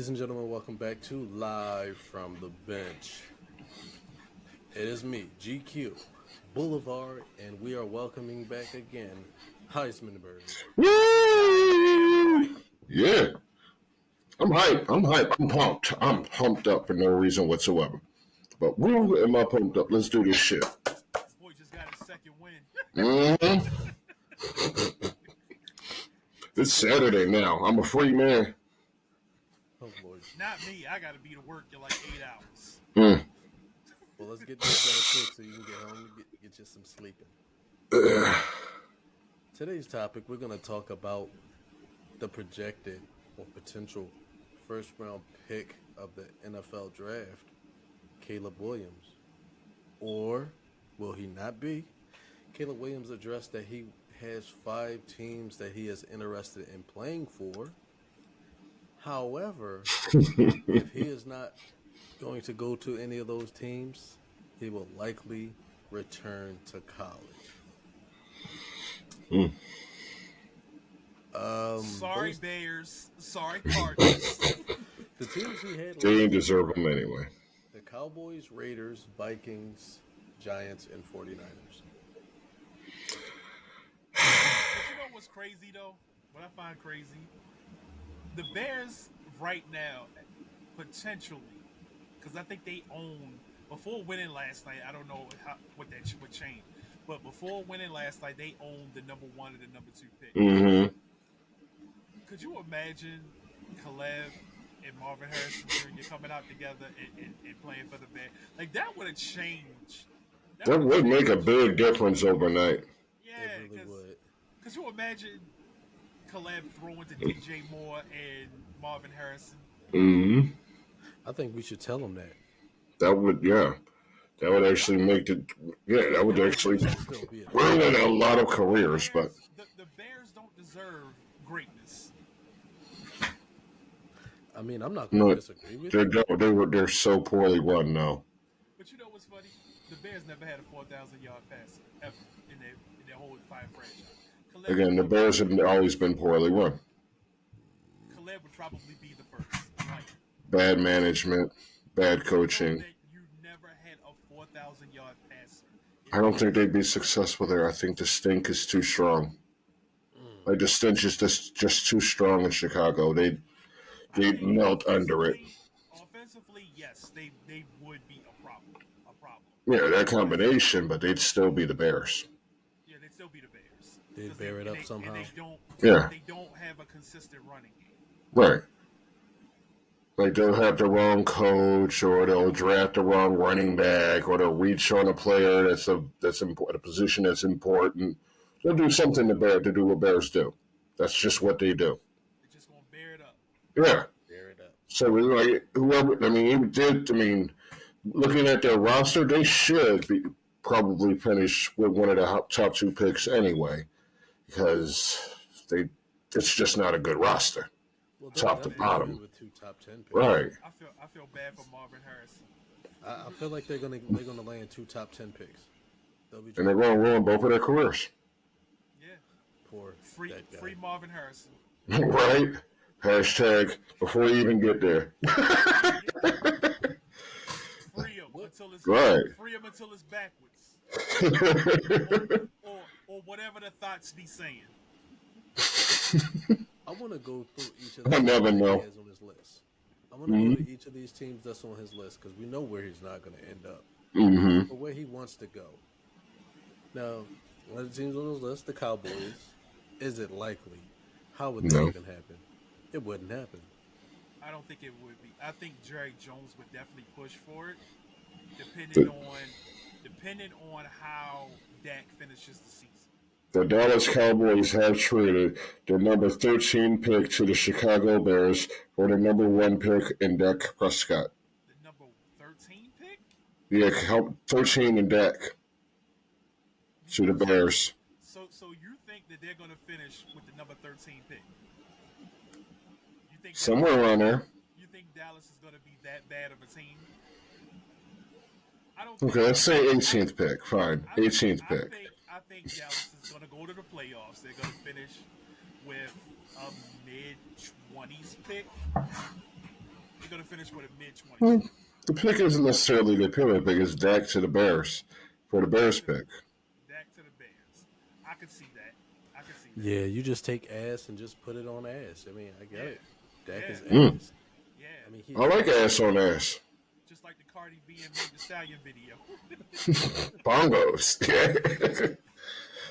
Ladies and gentlemen, welcome back to Live from the Bench. It is me, GQ, Boulevard, and we are welcoming back again Heismanberg. Goddamn Woo! right. Yeah, I'm hyped. I'm hyped. I'm pumped. I'm pumped up for no reason whatsoever. But woo, am I pumped up? Let's do this shit. Boy just got his second win. hmm It's Saturday now. I'm a free man. Oh, Lord. Not me. I got to be to work in like 8 hours. Mm. Well, let's get this done quick so you can get home and get you some sleeping. Today's topic, we're going to talk about the projected or potential first round pick of the NFL draft, Caleb Williams. Or will he not be? Caleb Williams addressed that he has 5 teams that he is interested in playing for. However, if he is not going to go to any of those teams, he will likely return to college. Mm. Sorry, Those, Bears. Sorry, Cardinals. the teams he had They ain't listed, deserve them anyway. the Cowboys, Raiders, Vikings, Giants, and 49ers. But you know what's crazy, though? What I find crazy? The Bears, right now, potentially, because I think they own, before winning last night, I don't know what that would change. But before winning last night, they owned the number 1 and the number 2 pick. Mm-hmm. Could you imagine Caleb and Marvin Harrison Jr. coming out together and playing for the Bears? Like, that would have changed. That would've would make a changed. big difference overnight. Yeah, It really because would. could you imagine Caleb throwing to DJ Moore and Marvin Harrison? Mm-hmm. I think we should tell him that. That would, yeah. That would actually make it, yeah, that would actually Should still be a ruin a lot of careers, but The Bears don't deserve greatness. I mean, I'm not going to no, disagree with you. they're so poorly run now. But you know what's funny? The Bears never had a 4,000-yard passer ever in their whole entire franchise. Again, the Bears have always been poorly run. Caleb would probably be the first. Like, Bad management, bad coaching. that you never had a 4,000-yard passer. I don't think they'd be successful there. I think the stink is too strong. Like the stench is just too strong in Chicago. They'd melt under it. Offensively, yes, they would be a problem. A problem. Yeah, that combination, but they'd still be the Bears. Yeah, they'd still be the Bears. They'd 'Cause bear it up and somehow. And Yeah. they don't have a consistent running game. Right. Like they'll have the wrong coach, or they'll draft the wrong running back, or they'll reach on a player that's important, a position that's important. They'll do something to do what Bears do. That's just what they do. They're just gonna bear it up. Yeah. Bear it up. So like whoever, I mean, even did. I mean, looking at their roster, they should be probably finish with one of the top 2 picks anyway, because they it's just not a good roster, Well, they'll top to definitely be bottom. with 2 top 10 picks. Right. I feel bad for Marvin Harrison. I feel like they're gonna land 2 top 10 picks. They'll be And they're going to ruin both of their careers. Yeah, poor that guy. free Marvin Harrison. Right? Hashtag before you even get there. Free him until it's Right. Free him until it's backwards, or whatever the thoughts be saying. I want to go through each of the I never teams know. he has on his list. I want to go to each of these teams that's on his list because we know where he's not going to end up, Mm-hmm. or where he wants to go. Now, one of the teams on his list, the Cowboys. Is it likely? How would that No. even happen? It wouldn't happen. I don't think it would be. I think Jerry Jones would definitely push for it, depending on how Dak finishes the season. The Dallas Cowboys have traded their number 13 pick to the Chicago Bears for the number 1 pick in Dak Prescott. The number 13 pick. Yeah, 13 in Dak to the Bears. So you think that they're going to finish with the number 13 pick? You think Somewhere around there. You think Dallas is going to be that bad of a team? I don't. Okay, let's say 18th pick. Fine. 18th pick. I think Dallas is going to go to the playoffs. They're going to finish with a mid-20s pick. They're gonna finish with a mid Hmm. 20s. The pick isn't necessarily the pick. The pick is Dak to the Bears for the Bears pick. Back to the Bears. I could see that. I could see that. Yeah, you just take ass and just put it on ass. I mean, I get Yeah. it. Dak Yeah. is Mm. ass. Yeah. I mean, I he's like not. ass on ass. Just like the Cardi B and Meg Thee Stallion video. Bongos.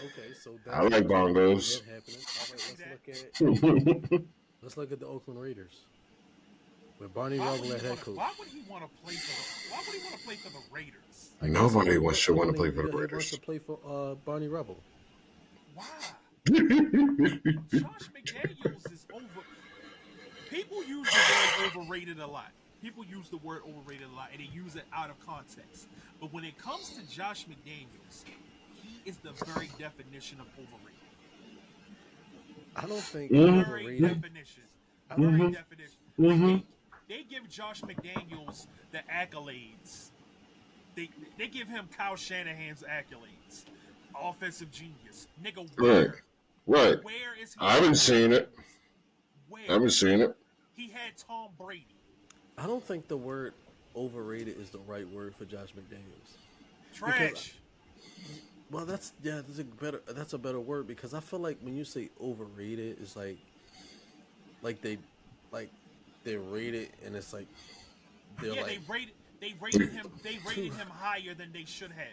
Okay, so I that's like okay. We can see bongos. that happening. All right, See that? let's look at the Oakland Raiders with Barney Why would Rubble he at head want to? coach. Why would he want to play for the? Why would he want to play for the Raiders? I guess Nobody wants to Barney, play for the because he wants to Raiders. play for Barney Rubble. Why? Josh McDaniels is over. People use the word overrated a lot. People use the word overrated a lot, and they use it out of context. But when it comes to Josh McDaniels, he is the very definition of overrated. I don't think Mhm. Very overrated. definition. I don't, Very Mhm. definition. Like Mhm. they give Josh McDaniels the accolades. They give him Kyle Shanahan's accolades. Offensive genius. Nigga, Right. where? Right. Where is he? I haven't seen it. I Where? haven't seen it. He had Tom Brady. I don't think the word overrated is the right word for Josh McDaniels. Trash. Well, that's a better word because I feel like when you say overrated, it's like they like they're rated and it's like they're Yeah, like they rated him higher than they should have.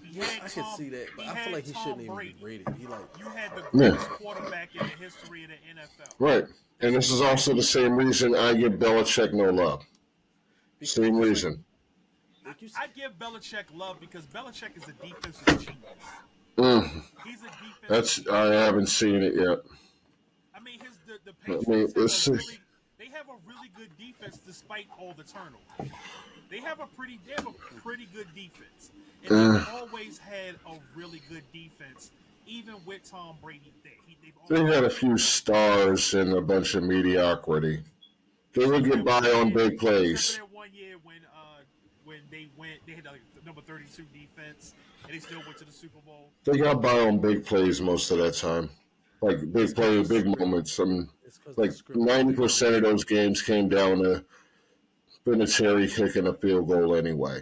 He yeah, had I can Tom- see that, but he I feel had like he Tom shouldn't even Brady. be rated. He like You had the Yeah. greatest quarterback in the history of the NFL. Right. And this is also the same reason I give Belichick no love. because Same it's reason. like you I give Belichick love because Belichick is a defensive genius. Mm. He's a defensive That's genius. I haven't seen it yet. I mean, the I mean, Patriots have it's they have a really good defense despite all the turnovers. They have a pretty good defense, and they've always had a really good defense, even with Tom Brady there. They've they always had a few stars and a bunch of mediocrity. They would except for get that by one on year, big except for plays. that one year when they had like the number 32 defense and they still went to the Super Bowl. They got by on big plays most of that time. Like it's big because play, the big script. moments. I mean, It's because the like script was different. 90% of those games came down to Vinatieri kicking a field goal anyway.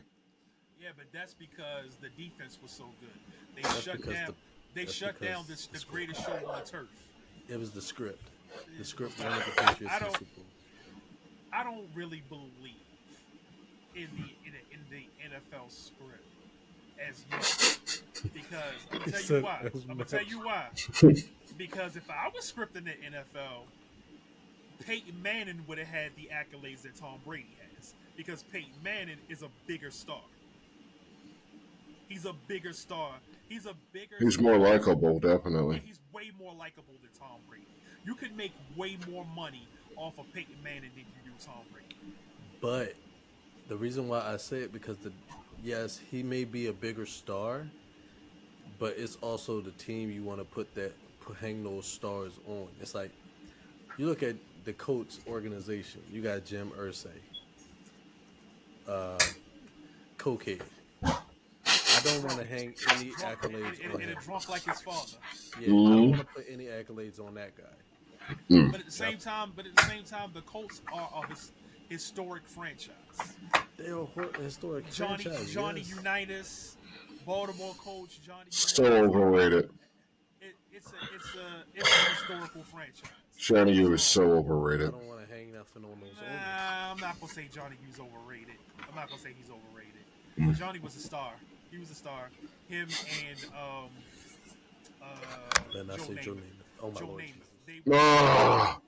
Yeah, but that's because the defense was so good. They That's shut because down. the They that's shut because down the the script. greatest show on turf. It was the script. The script wanted the Patriots I to the don't. Super Bowl. I don't really believe in the NFL script as much because I'm gonna tell you said why. as I'm gonna much. tell you why. Because if I was scripting the NFL, Peyton Manning would have had the accolades that Tom Brady has because Peyton Manning is a bigger star. He's a bigger star. He's a bigger. He's star. more likable, Yeah, definitely. he's way more likable than Tom Brady. You can make way more money off of Peyton Manning than you do Tom Brady. But the reason why I say it because yes, he may be a bigger star, but it's also the team you want to hang those stars on. It's like you look at the Colts organization. You got Jim Irsay, cokehead. I don't want to hang any Drunk, accolades on and a him. drunk like his father. Yeah, I don't want to put any accolades on that guy. But at the same time, the Colts are a historic franchise. They're a historic Johnny franchise. Johnny Yes. Unitas, Baltimore coach Johnny So Unitas. overrated. It's a historical franchise. Johnny U is so I overrated. don't want to hang nothing on those. Nah, I'm not gonna say Johnny U's overrated. I'm not gonna say he's overrated. But Johnny was a star. He was a star. Him and Then I Joe say Joe Namath. Namath. Oh my Joe Lord Namath. Jesus. Ah,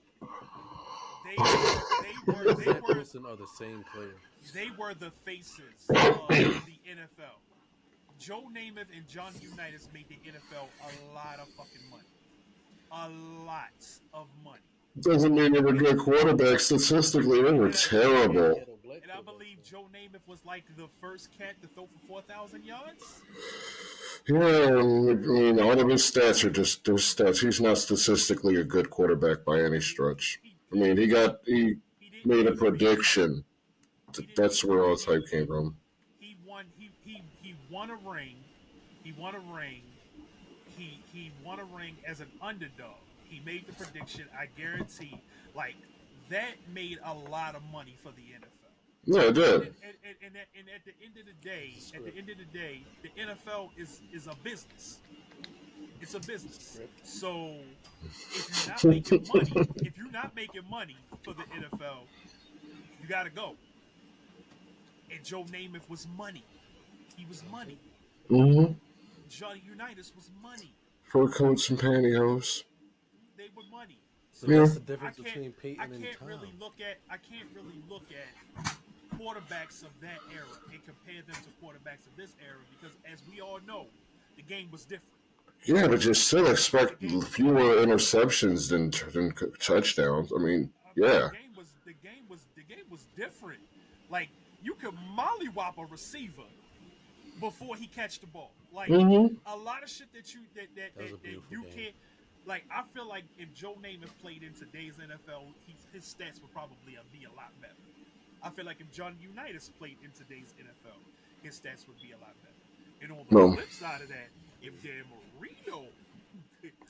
Zach Wilson are the same player. They were the faces of the NFL. Joe Namath and Johnny Unitas made the NFL a lot of fucking money. A lot of money. doesn't mean they were good quarterbacks. Statistically, they were terrible. And I believe Joe Namath was like the first cat to throw for 4,000 yards. Yeah, I mean, all of his stats are just those stats. He's not statistically a good quarterback by any stretch. I mean, he He made a didn't. prediction. That's where all the hype came from. He won. He won a ring. He won a ring. He won a ring as an underdog. He made the prediction. I guarantee, like that made a lot of money for the NFL. Yeah, it did. And at the end of the day, the NFL is a business. It's a business. So if you're not making money for the NFL, you got to go. And Joe Namath was money. He was money. Mm-hmm. Johnny Unitas was money. Fur coats and pantyhose. They were money. But So Yeah. that's the I difference between Peyton and Tom. I can't really look at quarterbacks of that era and compare them to quarterbacks of this era because, as we all know, the game was different. Yeah, but you still expect fewer interceptions than touchdowns. I mean, yeah. The game was different. Like you could mollywop a receiver before he catch the ball. Like Mm-hmm. a lot of shit that was a that beautiful you game. can't. Like I feel like if Joe Namath played in today's NFL, his stats would probably be a lot better. I feel like if Johnny Unitas played in today's NFL, his stats would be a lot better. And on the No. flip side of that, if Dan Marino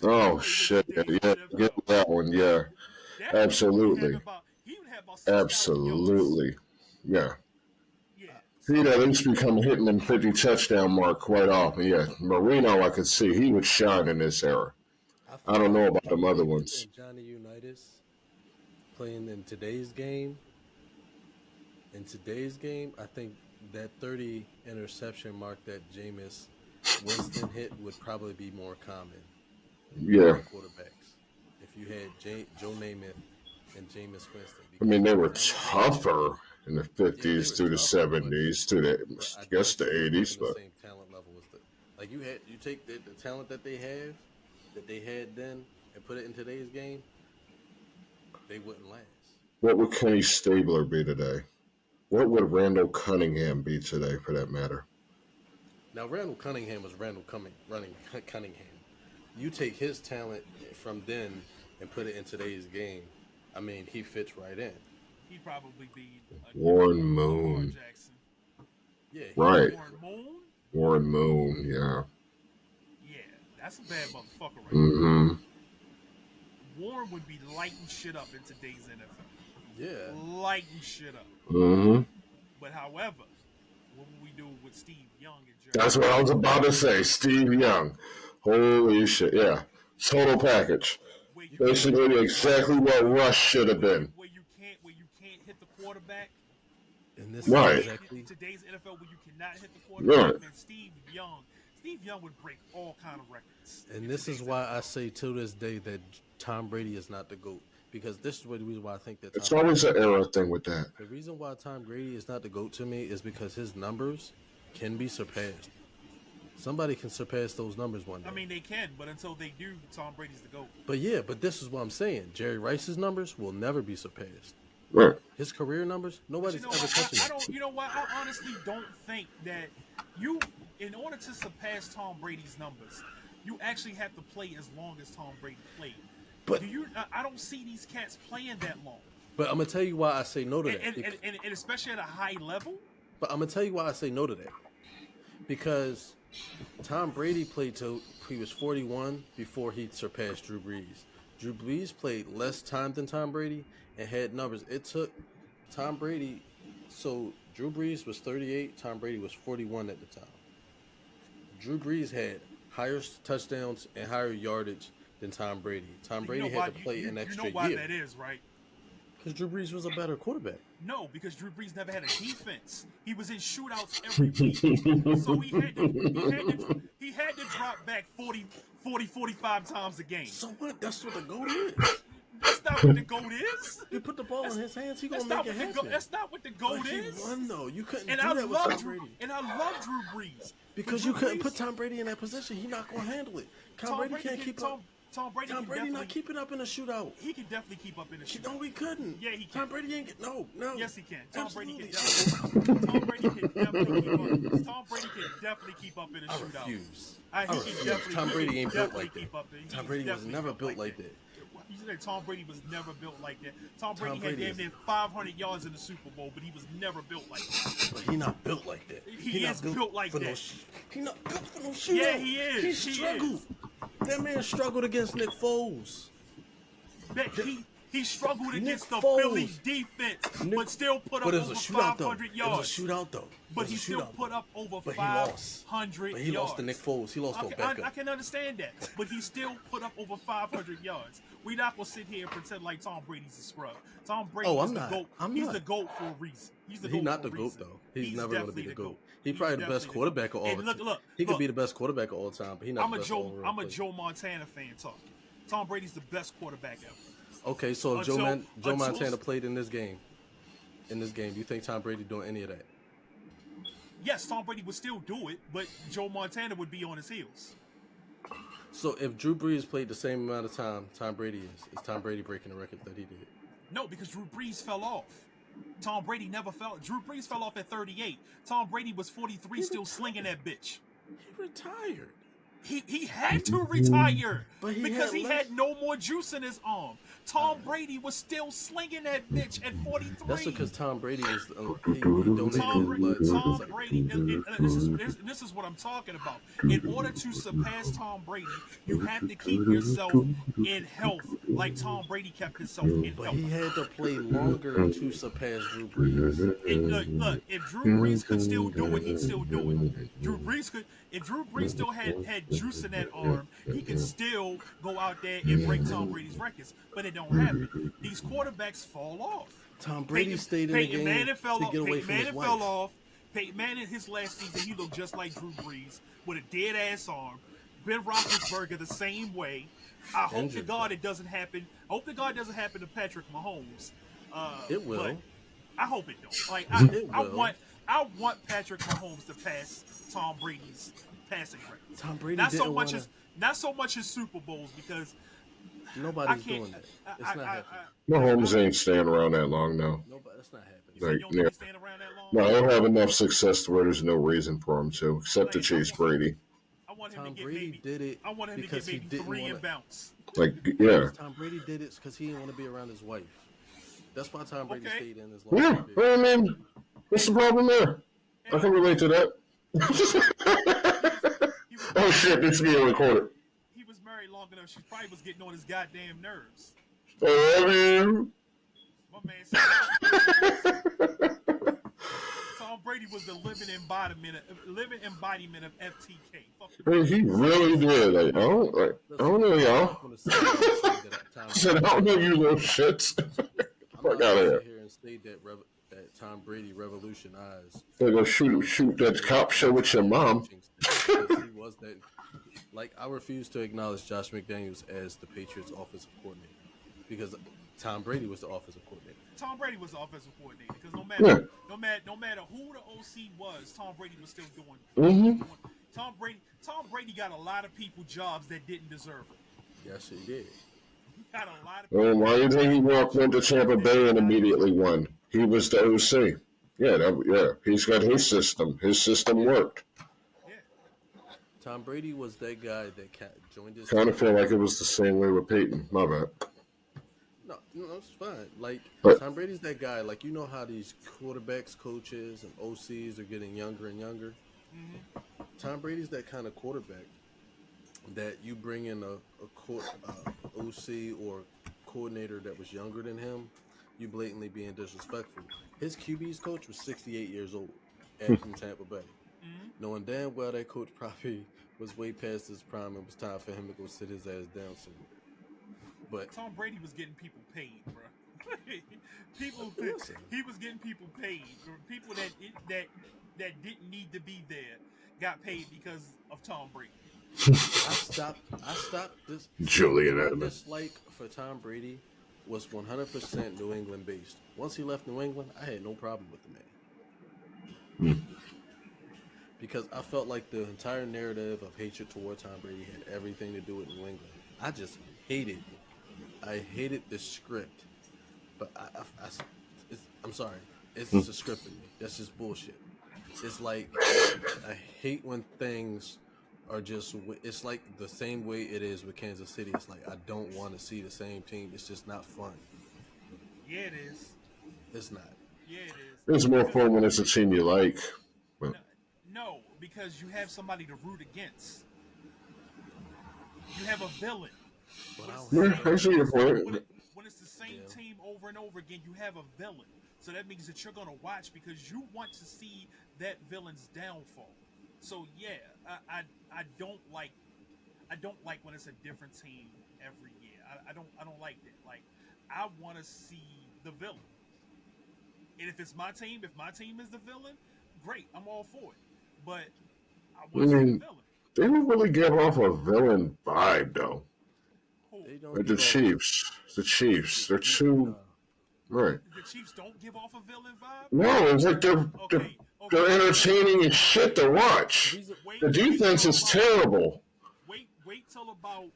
Oh played shit! in Yeah, today's yeah, get NFL, that one. Yeah, that absolutely, he would have about 6,000 yards. absolutely. Yeah, Yeah. he'd at least become hitting them 50 touchdown mark quite often. Yeah, Marino, I could see he would shine in this era. I don't know about them Tom other Brady ones. and Johnny Unitas playing in today's game. In today's game, I think that 30 interception mark that Jameis Winston hit would probably be more common Yeah, for quarterbacks. If you had Joe Namath and Jameis Winston. I mean they were Because the talent they tougher in the 50s were to the tougher, but 70s to the I I guess don't the see them 80s, having the but same talent level as like you take the talent that they had then and put it in today's game, they wouldn't last. what would Kenny Stabler be today? What would Randall Cunningham be today, for that matter? Now Randall Cunningham was running Cunningham. You take his talent from then and put it in today's game. I mean, he fits right in. He'd probably be Warren Lamar Moon, Jackson. Yeah, right? Warren Moon. Warren Moon, yeah. Yeah, that's a bad motherfucker right Mm-hmm. there. Warren would be lighting shit up in today's NFL. Yeah. Lighting shit up. Mm-hmm. But however, what would we do with Steve Young and Jerry? That's what I was about to say. Steve Young. Holy shit, yeah. Total package. Where you Basically exactly what Rush should have been. Where you can't hit the quarterback. And this Right. is exactly In today's NFL, where you cannot hit the quarterback, Right. and Steve Young would break all kind of records. and this is why I say to this day that Tom Brady is not the GOAT. Because this is the reason why I think that It's Tom always an era thing with that. The reason why Tom Brady is not the GOAT to me is because his numbers can be surpassed. Somebody can surpass those numbers one day. I mean, they can, but until they do, Tom Brady's the GOAT. But this is what I'm saying. Jerry Rice's numbers will never be surpassed. Right. His career numbers, nobody's You know ever what? touching I it. don't. You know what? I honestly don't think that in order to surpass Tom Brady's numbers, you actually have to play as long as Tom Brady played. But I don't see these cats playing that long. But I'm gonna tell you why I say no to that. And especially at a high level. But I'm gonna tell you why I say no to that. Because Tom Brady played till he was 41 before he surpassed Drew Brees. Drew Brees played less time than Tom Brady and had numbers. It took Tom Brady. So Drew Brees was 38. Tom Brady was 41 at the time. Drew Brees had higher touchdowns and higher yardage than Tom Brady. Tom Brady had to play an extra year. You know why year. that is, right? Because Drew Brees was a better quarterback. No, because Drew Brees never had a defense. He was in shootouts every week. So he had to drop back 40, 45 times a game. So what? That's what the GOAT is. That's not what the GOAT is. You put the ball in his hands, he gonna That's make not it happen. That's not what the GOAT But is. he won though. You couldn't And do I that with love Tom Drew. Brady. And I love Drew Brees. Because Drew you couldn't Brees- put Tom Brady in that position. He's not gonna handle it. Tom Brady can't keep up. Tom Brady Tom can Brady not definitely keeping up in a shootout. He can definitely keep up in the shootout. No, he couldn't. Yeah, he can. Tom Brady ain't get no. Yes, he can. Tom Brady can Absolutely. definitely. Tom Brady can definitely keep up. Tom Brady can definitely keep up in a I shootout. refuse. He I can refuse. definitely. Tom Brady he ain't can built definitely like that. keep up there. Tom Brady was never built like that. You said Tom Brady was never built like that. Tom Brady Brady had is- damn near 500 yards in the Super Bowl, but he was never built like that. But he not built like that. He not is built like for that. He not built for no shootout. Yeah, he is. He He struggled. is. That man struggled against Nick Foles. He struggled Nick against the Foles. Philly defense, but still put up But it was over a shootout, 500 though. yards. It was a shootout, though. But he still put up over But 500 But he yards. lost to Nick Foles. He lost to a backup. I can understand that. But he still put up over 500 yards. We're not going to sit here and pretend like Tom Brady's a scrub. Tom Brady is the GOAT. He's the GOAT for a reason. He's not the GOAT, though. He's never going to be the GOAT. He's probably the best quarterback of all time. He could be the best quarterback of all time, but he's not the best all-around I'm a Joe Montana fan talking. Tom Brady's the best quarterback ever. Okay, so if Joe Montana played in this game, do you think Tom Brady doing any of that? Yes, Tom Brady would still do it, but Joe Montana would be on his heels. So if Drew Brees played the same amount of time Tom Brady is Tom Brady breaking the record that he did? No, because Drew Brees fell off. Tom Brady never fell. Drew Brees fell off at 38. Tom Brady was 43, still slinging that bitch. He retired. He had to retire because he had no more juice in his arm. Tom Brady was still slinging that bitch at 43. That's because Tom Brady is he donated blood. Tom Brady, and this is what I'm talking about. In order to surpass Tom Brady, you have to keep yourself in health, like Tom Brady kept himself in health. But he had to play longer to surpass Drew Brees. And look, if Drew Brees could still do it, he'd still do it. Drew Brees could. If Drew Brees still had juice in that arm, he could still go out there and break Tom Brady's records. But it don't happen. These quarterbacks fall off. Tom Brady stayed in the game to get away from his wife. Fell off. Peyton Manning, his last season, he looked just like Drew Brees with a dead ass arm. Ben Roethlisberger the same way. I hope to God it doesn't happen. I hope to God it doesn't happen to Patrick Mahomes. It will. But I hope it don't. Like I want Patrick Mahomes to pass Tom Brady's passing record. Tom Brady not so much his Super Bowls because nobody's doing that. It's not happening. Mahomes ain't staying around that long now. That's not happening. You don't think he's staying around that long? No, he'll have enough success to where there's no reason for him to, except to chase Brady. I want him Tom to get Brady did it I want him to get maybe 3 and bounce. Tom Brady did it because he didn't want to be around his wife. That's why Tom Brady stayed in his life. Yeah, I mean, what's the problem there? I can relate to that. Oh shit, this is being recorded. He was married long enough. She probably was getting on his goddamn nerves. My man said Tom Brady was the living embodiment of FTK. He really did. I don't know, y'all. I said, I don't know you little shits. Fuck out of here. And state that Tom Brady revolutionized. They go shoot that cop show with your mom. He was that. Like, I refuse to acknowledge Josh McDaniels as the Patriots' offensive coordinator because Tom Brady was the offensive coordinator. Tom Brady was the offensive coordinator because no matter who the OC was, Tom Brady was still doing. Tom Brady got a lot of people jobs that didn't deserve it. Yes, he did. He got a lot of people. Why do you think he walked into Tampa Bay and immediately won? He was the OC. Yeah. He's got his system. His system worked. Tom Brady was that guy that joined his. Kind of feel like it was the same way with Peyton. My bad. No, it's fine. Like, Tom Brady's that guy. Like, you know how these quarterbacks, coaches, and OCs are getting younger and younger? Mm-hmm. Tom Brady's that kind of quarterback that you bring in a OC or coordinator that was younger than him, you blatantly being disrespectful. His QB's coach was 68 years old from Tampa Bay. Mm-hmm. Knowing damn well that coach probably was way past his prime and it was time for him to go sit his ass down somewhere. But Tom Brady was getting people paid, bro. He was getting people paid. People that didn't need to be there got paid because of Tom Brady. I stopped this. Julian My Edelman. dislike for Tom Brady was 100% New England based. Once he left New England, I had no problem with the man. Because I felt like the entire narrative of hatred toward Tom Brady had everything to do with New England. I just hated the script. But I'm sorry. It's the script in me. That's just bullshit. It's like, I hate when things are just, it's like the same way it is with Kansas City. It's like, I don't want to see the same team. It's just not fun. Yeah, it is. It's not. Yeah, it is. It's more fun when it's a team you like. No, because you have somebody to root against. You have a villain. I see your point. When when it's the same Yeah. team over and over again, you have a villain. So that means that you're gonna watch because you want to see that villain's downfall. So yeah, I don't like when it's a different team every year. I don't like that. Like I want to see the villain. And if my team is the villain, great, I'm all for it. But I I want to see the mean, villain. they don't really give off a villain vibe though. Who? They don't Like the give off Chiefs. The Chiefs. They're too nah. right. The Chiefs don't give off a villain vibe. No, it's like Okay, they're okay. entertaining as shit to watch. Reason, The defense is terrible.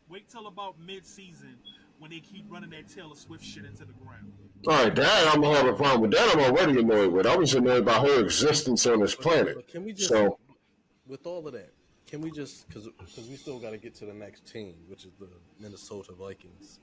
Wait till about mid season when they keep running that Taylor Swift shit into the ground. All right, that I'm having a problem with. That I'm already annoyed with. I was annoyed by her existence on this planet. but can we just, So with all of that, can we just, because we still got to get to the next team, which is the Minnesota Vikings.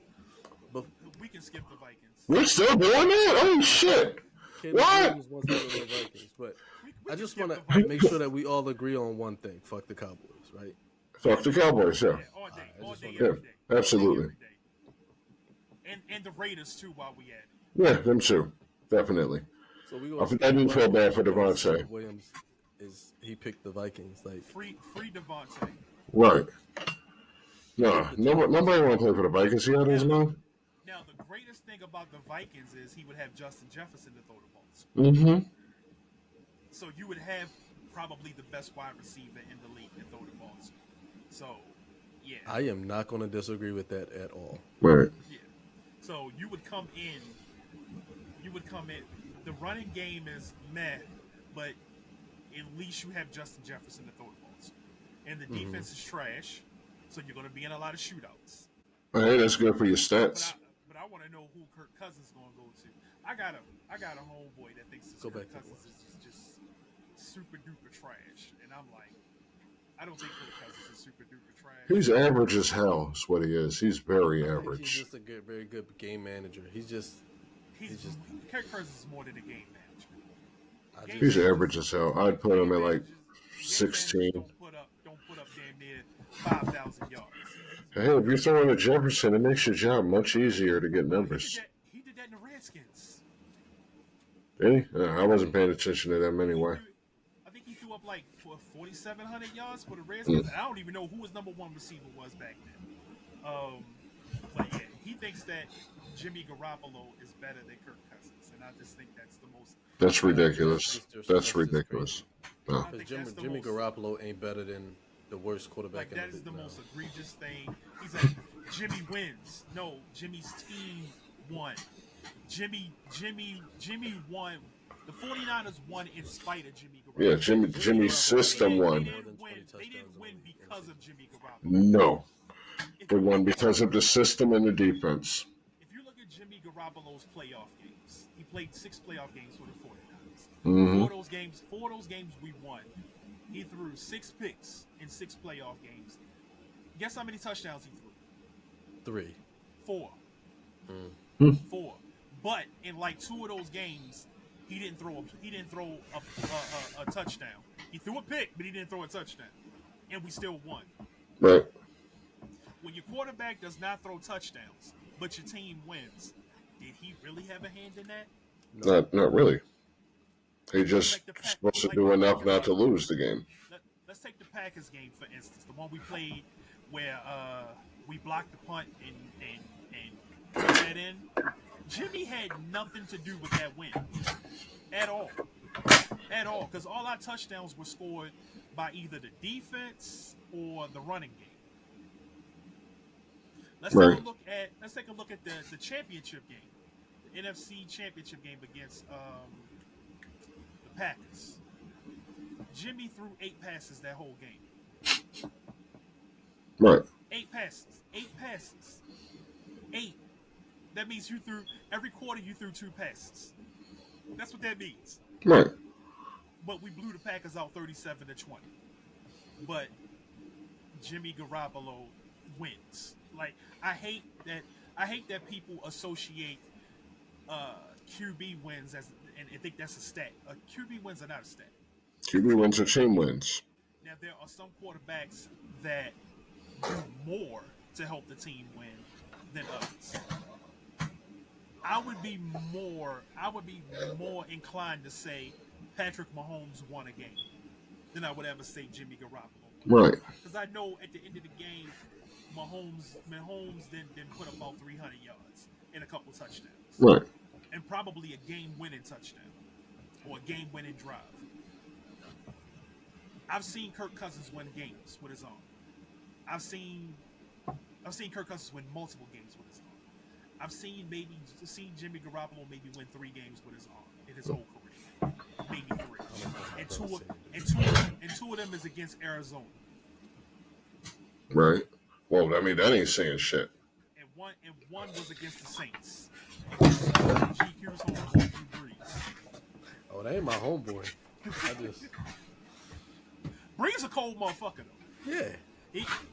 But We can skip the Vikings. we're still doing that? Oh shit! Caleb What? Williams wants to go to the Vikings. But We I can just skip want the to Vikings. make sure that we all agree on one thing: fuck the Cowboys, right? Fuck the Cowboys, yeah. Yeah, all day, I all just day, wanna- every Yeah, day. absolutely. Every day. And the Raiders too, while we at it. Yeah, them too. Definitely. So we I gonna didn't feel bad for because Devontae. Caleb Williams he picked the Vikings. Like Free Devontae. Right. No, nobody want to play for the Vikings. He out of his mind. Now the greatest thing about the Vikings is he would have Justin Jefferson to throw the balls. Mm-hmm. So you would have probably the best wide receiver in the league to throw the balls. So yeah. I am not going to disagree with that at all. Right. Yeah. So you would come in. The running game is meh, but at least you have Justin Jefferson to throw the balls. And the defense is trash, so you're going to be in a lot of shootouts. Hey, that's good for your stats. But I want to know who Kirk Cousins is going to go to. I got a homeboy that thinks Go Kirk back to Cousins is just super duper trash, and I'm like, I don't think Kirk Cousins is super duper trash. He's average as hell. Is what he is. He's very He's average. just a very good game manager. He's just Kirk Cousins is more than a game manager. He's average as hell. I'd put him at like Game 16. managers don't put up damn near 5,000 yards. Hey, if you're throwing a Jefferson, it makes your job much easier to get numbers. He did that in the Redskins. Did he? I wasn't paying attention to them anyway. I think he threw up like 4,700 yards for the Redskins. I don't even know who his number one receiver was back then. But yeah, he thinks that Jimmy Garoppolo is better than Kirk Cousins, and I just think that's the most. That's ridiculous. That's ridiculous. No. I think Jimmy, that's the Jimmy most- Garoppolo ain't better than the worst quarterback Like in that the is the league most now. egregious thing. He's like, Jimmy wins. No, Jimmy's team won. Jimmy won. The 49ers won in spite of Jimmy Garoppolo. Yeah, Jimmy's system won. They didn't win because of Jimmy Garoppolo. No. If They you won look at- because of the system and the defense. If you look at Jimmy Garoppolo's playoff games, he played 6 playoff games for the 49ers. Mm-hmm. Four of those games we won. He threw 6 picks in 6 playoff games. Guess how many touchdowns he threw? 3. 4. Hmm. 4. But in like 2 of those games, he didn't throw a touchdown. He threw a pick, but he didn't throw a touchdown, and we still won. Right. When your quarterback does not throw touchdowns, but your team wins, did he really have a hand in that? Not really. He just supposed to do enough not to lose the game. Let's take the Packers game for instance, the one we played where we blocked the punt and took that in. Jimmy had nothing to do with that win at all, because all our touchdowns were scored by either the defense or the running game. Let's take a look at the championship game, the NFC championship game against the Packers. Jimmy threw 8 passes that whole game. Right. 8 passes. 8. That means every quarter you threw 2 passes. That's what that means. Right. But we blew the Packers out 37-20. But Jimmy Garoppolo wins. Like I hate that people associate QB wins and think that's a stat. QB wins are not a stat. QB wins or team wins. Now there are some quarterbacks that do more to help the team win than others. I would be more inclined to say Patrick Mahomes won a game than I would ever say Jimmy Garoppolo. Right. Because I know at the end of the game, Mahomes then put up about 300 yards and a couple touchdowns, Right. and probably a game-winning touchdown or a game-winning drive. I've seen Kirk Cousins win games with his arm. I've seen Kirk Cousins win multiple games with his arm. I've seen Jimmy Garoppolo maybe win 3 games with his arm in his whole career, maybe 3, and two of them is against Arizona. Right. Well, I mean, that ain't saying shit. And one was against the Saints. GQ's home, Drew Brees. Oh, that ain't my homeboy. Brees a cold motherfucker though. Yeah.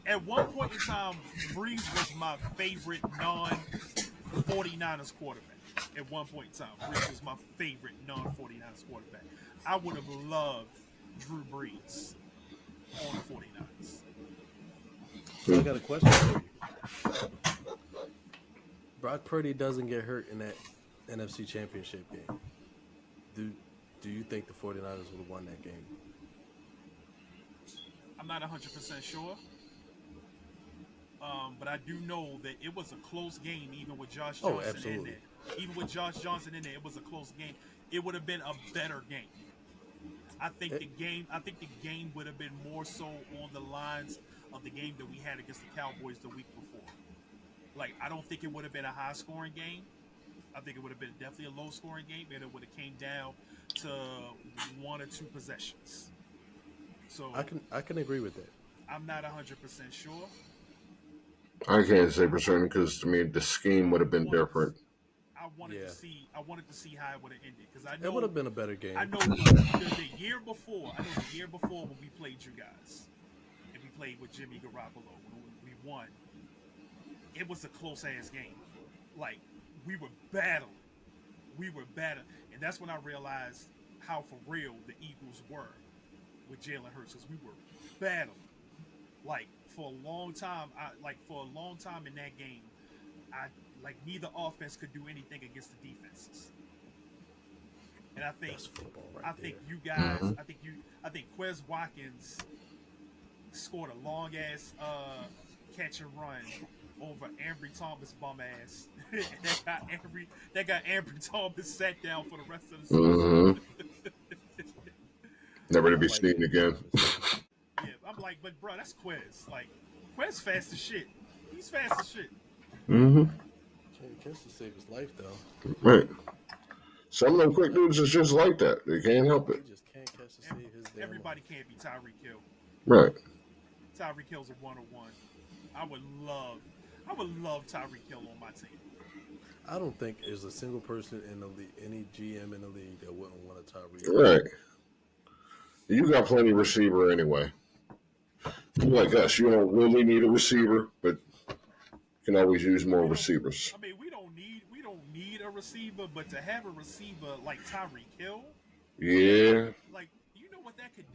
At one point in time, Brees was my favorite non-49ers quarterback. At one point in time, Brees was my favorite non-49ers quarterback. I would have loved Drew Brees on the 49ers. So I got a question for you. Brock Purdy doesn't get hurt in that NFC Championship game. Do you think the 49ers would have won that game? I'm not 100% sure. But I do know that it was a close game, even with Josh Johnson in there. Even with Josh Johnson in there, it was a close game. It would have been a better game. I think the game would have been more so on the lines of the game that we had against the Cowboys the week before. Like, I don't think it would have been a high-scoring game. I think it would have been definitely a low-scoring game, and it would have came down to 1 or 2 possessions. So I can agree with that. I'm not 100% sure. I can't say for certain because to me the scheme would have been different. I wanted to see how it would have ended because I know it would have been a better game. I know the year before. When we played you guys, and we played with Jimmy Garoppolo, when we won. It was a close ass game. Like we were battling, and that's when I realized how for real the Eagles were with Jalen Hurts, because we were battling. Like for a long time, in that game, neither offense could do anything against the defenses. And I think you guys, I think Quez Watkins scored a long ass catch and run over Ambry Thomas bum ass. that got Ambry Thomas sat down for the rest of the season. Never to be seen again. Yeah, I'm like, but bro, that's Quez. Like, Quez fast as shit. He's fast as shit. Mm-hmm. Can't catch to save his life though. Right. Some of them quick dudes is just like that. They can't help it. He just can't catch to save his damn Everybody life. can't be Tyreek Hill. Right. Tyreek Hill's a 101. I would love Tyreek Hill on my team. I don't think there's a single person in the league, any GM in the league, that wouldn't want a Tyreek. Right. You got plenty of receiver anyway. You like us, you don't really need a receiver, but you can always use more receivers. I mean, we don't need a receiver, but to have a receiver like Tyreek Hill, yeah. Like, you know what that could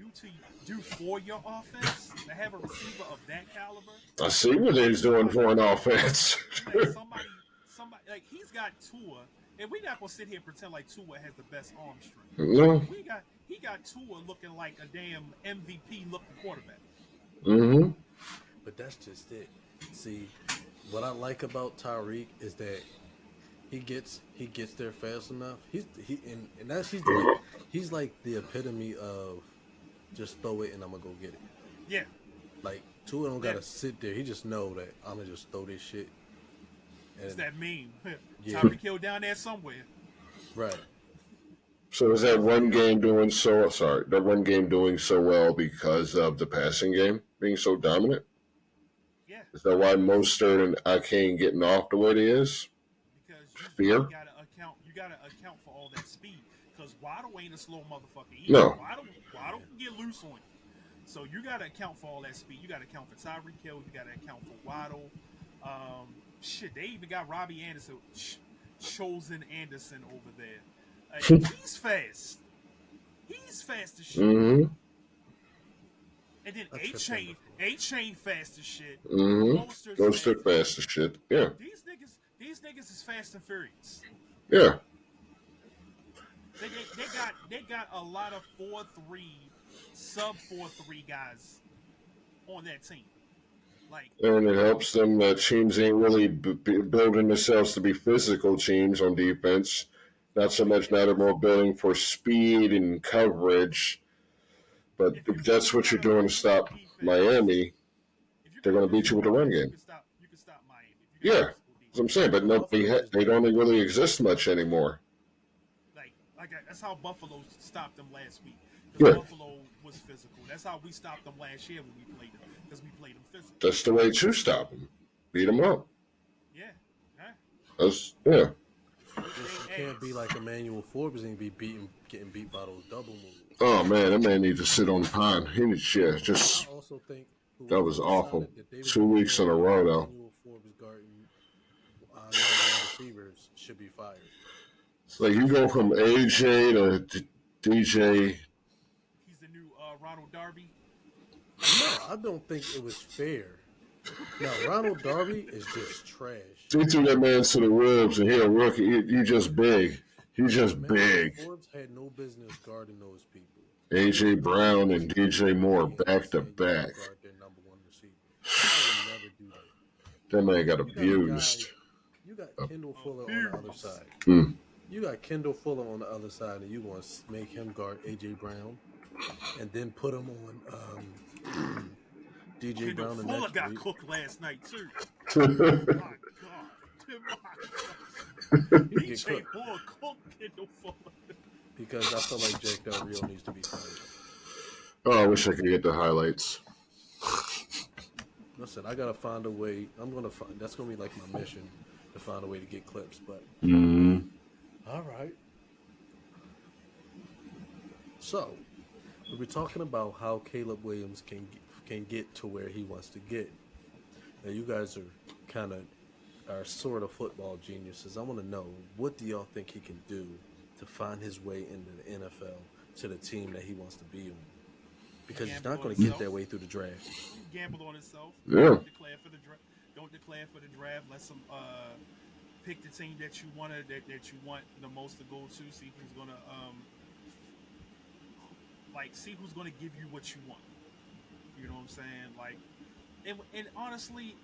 do for your offense? To have a receiver of that caliber. I see what he's doing for an offense. Like somebody like he's got Tua, and we're not gonna sit here and pretend like Tua has the best arm strength. No. He got Tua looking like a damn MVP looking quarterback. Mm-hmm. But that's just it. See, what I like about Tyreek is that he gets there fast enough. He's like the epitome of just throw it and I'm gonna go get it. Yeah. Like Tua don't gotta sit there. He just know that I'm gonna just throw this shit. And, it's that meme. Yeah. Tyreek Hill down there somewhere. Right. So is that one game doing so well because of the passing game being so dominant? Yeah. Is that why Mostert and Akane getting off the way they is? Because Fear? You gotta account for all that speed. Because Waddle ain't a slow motherfucker either. No. Waddle can get loose on you. So you gotta account for all that speed. You gotta account for Tyreek Hill. You gotta account for Waddle. They even got Robbie Anderson, Chosen Anderson over there. He's fast. He's fast as shit. Mm-hmm. And then A-Chain fast as shit. Mm-hmm. Mostert fast as shit. Yeah. These niggas is fast and furious. Yeah. They got a lot of 4-3, sub 4-3 guys on that team. Like, And it helps them that teams ain't really building themselves to be physical teams on defense. Not so much now they're more building for speed and coverage. But if if you that's really what you're got a doing to physical stop defense, Miami, if you they're got a going to beat you physical with the run defense, game. you can stop Miami. If you got a Yeah, physical that's what I'm defense, saying. But no, Buffalo is they that. don't really exist much anymore. that's how Buffalo stopped them last week because Yeah, Buffalo was physical. That's how we stopped them last year when we played them because we played them physical. that's the way to stop them. Beat them up. Yeah, yeah. Yeah. Just you Hey, can't be like Emmanuel Forbes and getting beat by those double moves. Oh man, that man needs to sit on the pine. He needs, yeah, I just also think that whoever was awful. decided that they was 2 weeks in okay a with row though. Emmanuel Forbes guarding number one receivers should be fired. It's like you go from AJ to DJ. he's the new Ronald Darby. No, I don't think it was fair. Now Ronald Darby is just trash. They threw that man to the ribs, and he a rookie. He just big. He's just Emmanuel big. Forbes had no business guarding those people. You AJ are not going to Brown put and somebody DJ on the Moore team and back to say you're going back. to guard their number one receiver. I would never do that. That man got You got a abused. guy. You got Kendall Fuller on the other side. Mm. You got Kendall Fuller on the other side, and you want to make him guard AJ Brown, and then put him on DJ Kendall Brown the Fuller next got week. cooked last night too. Yeah, My God, my God. You get DJ cooked Moore cooked Kendall Fuller. because I feel like Jack Del Rio needs to be fired. oh, I wish I could get the highlights. Listen, I gotta find a way. I'm gonna find. That's gonna be like my mission to find a way to get clips. But all right. So we were talking about how Caleb Williams can get to where he wants to get. Now you guys are sort of football geniuses. I want to know, what do y'all think he can do to find his way into the NFL to the team that he wants to be on? Because he's not going to get that way through the draft. Gamble on himself. Yeah. Don't declare for the draft. Don't declare for the draft. Let some pick the team that you that you want the most to go to. See who's gonna see who's gonna give you what you want. You know what I'm saying? Like, and honestly,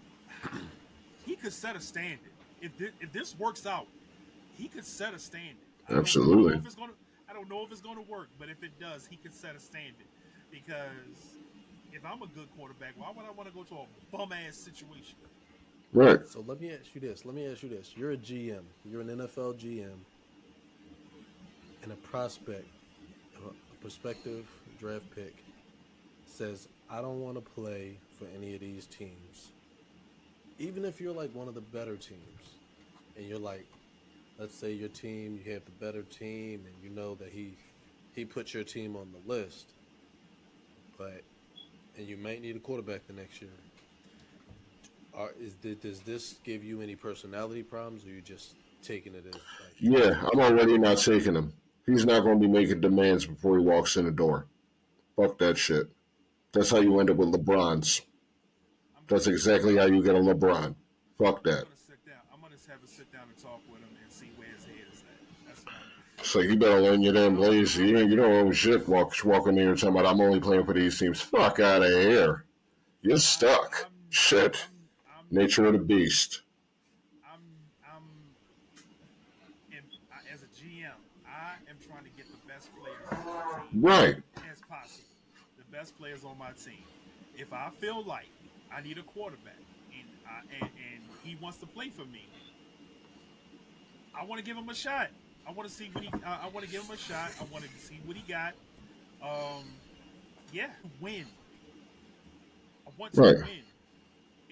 he could set a standard. If this works out, he could set a standard. Absolutely. I don't know if it's gonna work, but if it does, he could set a standard. Because if I'm a good quarterback, why would I want to go to a bum ass situation? Right. So let me ask you this. You're a GM. You're an NFL GM. And a prospect, a prospective draft pick, says, I don't want to play for any of these teams. Even if you're like one of the better teams. And you're like, let's say your team, you have the better team, and you know that he put your team on the list. And you might need a quarterback the next year. Does this give you any personality problems, or you just taking it as like? Yeah, I'm already not taking him. He's not going to be making demands before he walks in the door. Fuck that shit. That's how you end up with LeBrons. That's exactly how you get a LeBron. Fuck that. I'm gonna sit down. I'm gonna have a sit down and talk with him and see where his head is at. That's what I'm. So you better learn your damn lazy. You don't own shit walking in here talking about I'm only playing for these teams. Fuck out of here. You're stuck. Shit. Nature of the beast. As a GM, I am trying to get the best players on my team Right. as possible. The best players on my team. If I feel like I need a quarterback and he wants to play for me, I want to give him a shot. I want to see what he. I want to give him a shot. I want to see what he got. Win. I want to win,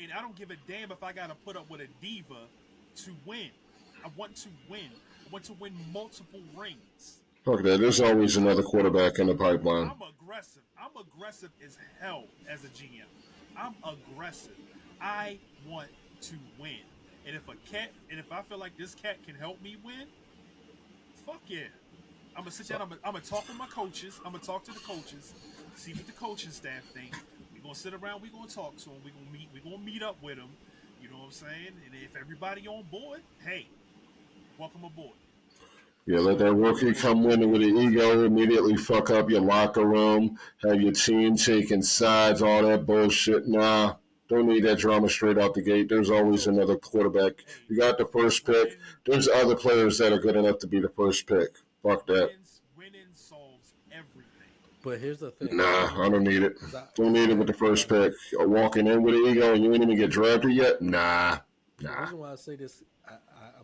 and I don't give a damn if I got to put up with a diva to win. I want to win. I want to win multiple rings. Fuck that. There's always another quarterback in the pipeline. I'm aggressive. I'm aggressive as hell as a GM. I'm aggressive. I want to win. And if I feel like this cat can help me win, fuck yeah. I'm gonna sit down. I'm gonna talk with my coaches. I'm gonna talk to the coaches, see what the coaching staff think. We're gonna sit around. We're gonna talk to them. We're gonna meet up with them. You know what I'm saying? And if everybody on board, hey, welcome aboard. Yeah, let So that you rookie know, come in with an ego, immediately fuck up your locker room, have your team taking sides, all that bullshit. Nah, don't need that drama straight out the gate. There's always So, another quarterback. hey, You got the first pick. winning, There's other players that are good enough to be the first pick. Fuck that. winning solves everything. but here's the thing, Nah, I don't need it. because Don't need it with the first pick. You're walking in with an ego and you ain't even get drafted yet? Nah, the nah. reason why I say this, I'm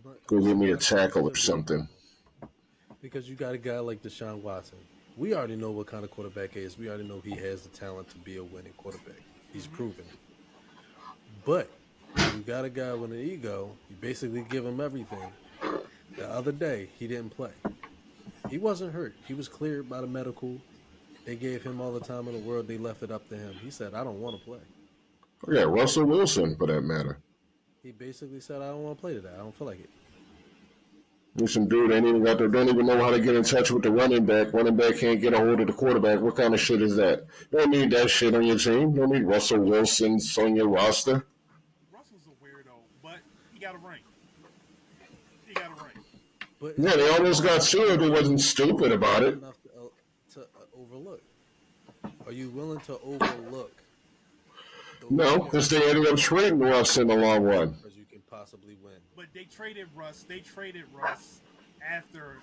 Go gonna get say me what a I'm saying tackle or because something. you got a guy like Deshaun Watson. We already know what kind of quarterback he is. We already know he has the talent to be a winning quarterback. He's Mm-hmm. proven it. But when you got a guy with an ego, you basically give him everything. The other day, he didn't play. He wasn't hurt. He was cleared by the medical. They gave him all the time in the world. They left it up to him. He said, I don't want to play. Yeah, Russell Wilson, for that matter. He basically said, I don't want to play today. I don't feel like it. There's some dude ain't even got there, don't even know how to get in touch with the running back. Running back can't get a hold of the quarterback. What kind of shit is that? You don't need that shit on your team. You don't need Russell Wilson on your roster. Russell's a weirdo, but he got a ring. He got a ring. But is Yeah, that they almost enough? got sued. They wasn't stupid about it. Enough to overlook? Are you willing to overlook those No, points because they ended up trading Russ in the long run. as you can possibly win? But they traded Russ. They traded Russ after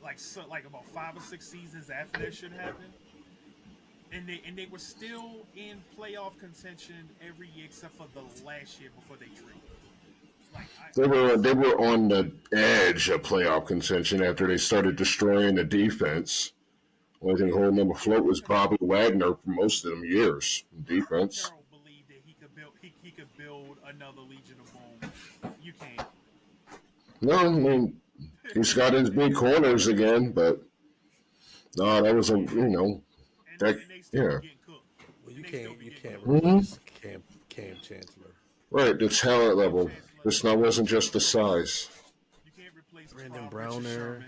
like about 5 or 6 seasons after that shit happened, and they were still in playoff contention every year except for the last year before they traded. Like They were on the edge of playoff contention after they started destroying the defense. Only thing holding them afloat was Bobby Wagner for most of them years. Pete Defense. Carroll believed that he could build another Legion of Boom. You can't. No, I mean he's got his big corners again, but no, that was a that And they still be yeah. getting cooked. Well, And they still be you getting can't cooked. replace Cam Chancellor, Right, the talent Cam level. Chancellor. It's not wasn't just the size. You can't replace Brandon Richard Browner. Sherman.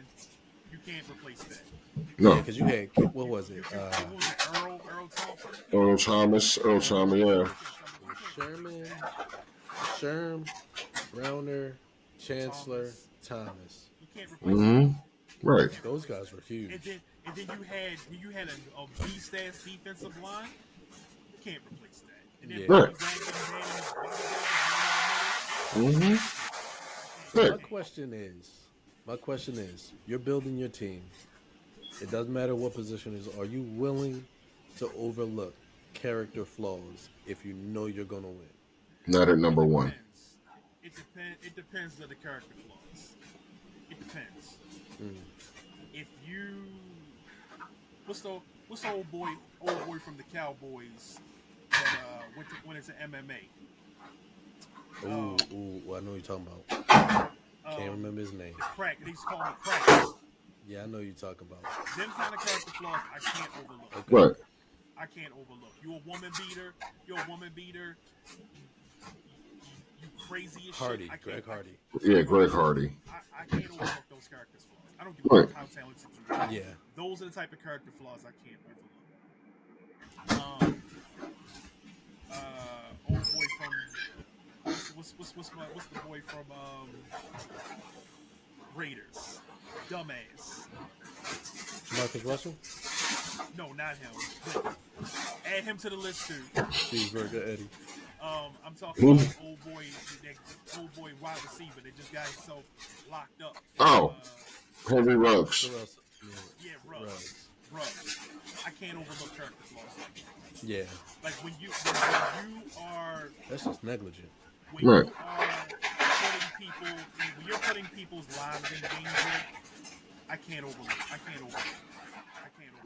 You can't replace that. Yeah, No. because you had what was it? What was it? Earl Thompson. Earl Thomas, yeah. It was Sherman, Sherm, Browner, Chancellor, Thomas. You can't replace that. Mm-hmm. Right. Those guys were huge. And then you had a beast ass defensive line. You can't replace that. And then Yeah. Right. Mm-hmm. Right. My question is, you're building your team. It doesn't matter what position it is. Are you willing to overlook character flaws if you know you're gonna win? Not at number one. It depends on the character flaws. It depends. If you what's the old boy from the Cowboys that went into MMA? Ooh, I know what you're talking about. Can't remember his name. Crack. They used to call him Crack. Yeah, I know you're talking about. Them kind of character flaws I can't overlook. Okay. Right. I can't overlook. You're a woman beater. You crazy as Hardy, shit. Greg Hardy. Yeah, Greg Hardy. I can't overlook those character flaws. I don't give a fuck how talented you are. Yeah. Those are the type of character flaws I can't overlook. Old boy from what's the boy from Raiders? Dumbass. Marcus Russell? No, not him. But add him to the list too. Cheeseburger Eddie. I'm talking about that old boy wide receiver that just got himself locked up. Oh. Henry Ruggs. Yeah, Ruggs. I can't overlook character flaws like that. Yeah. Like when you are That's just negligent. when Right. you are when you're putting people's lives in danger, I can't overlook.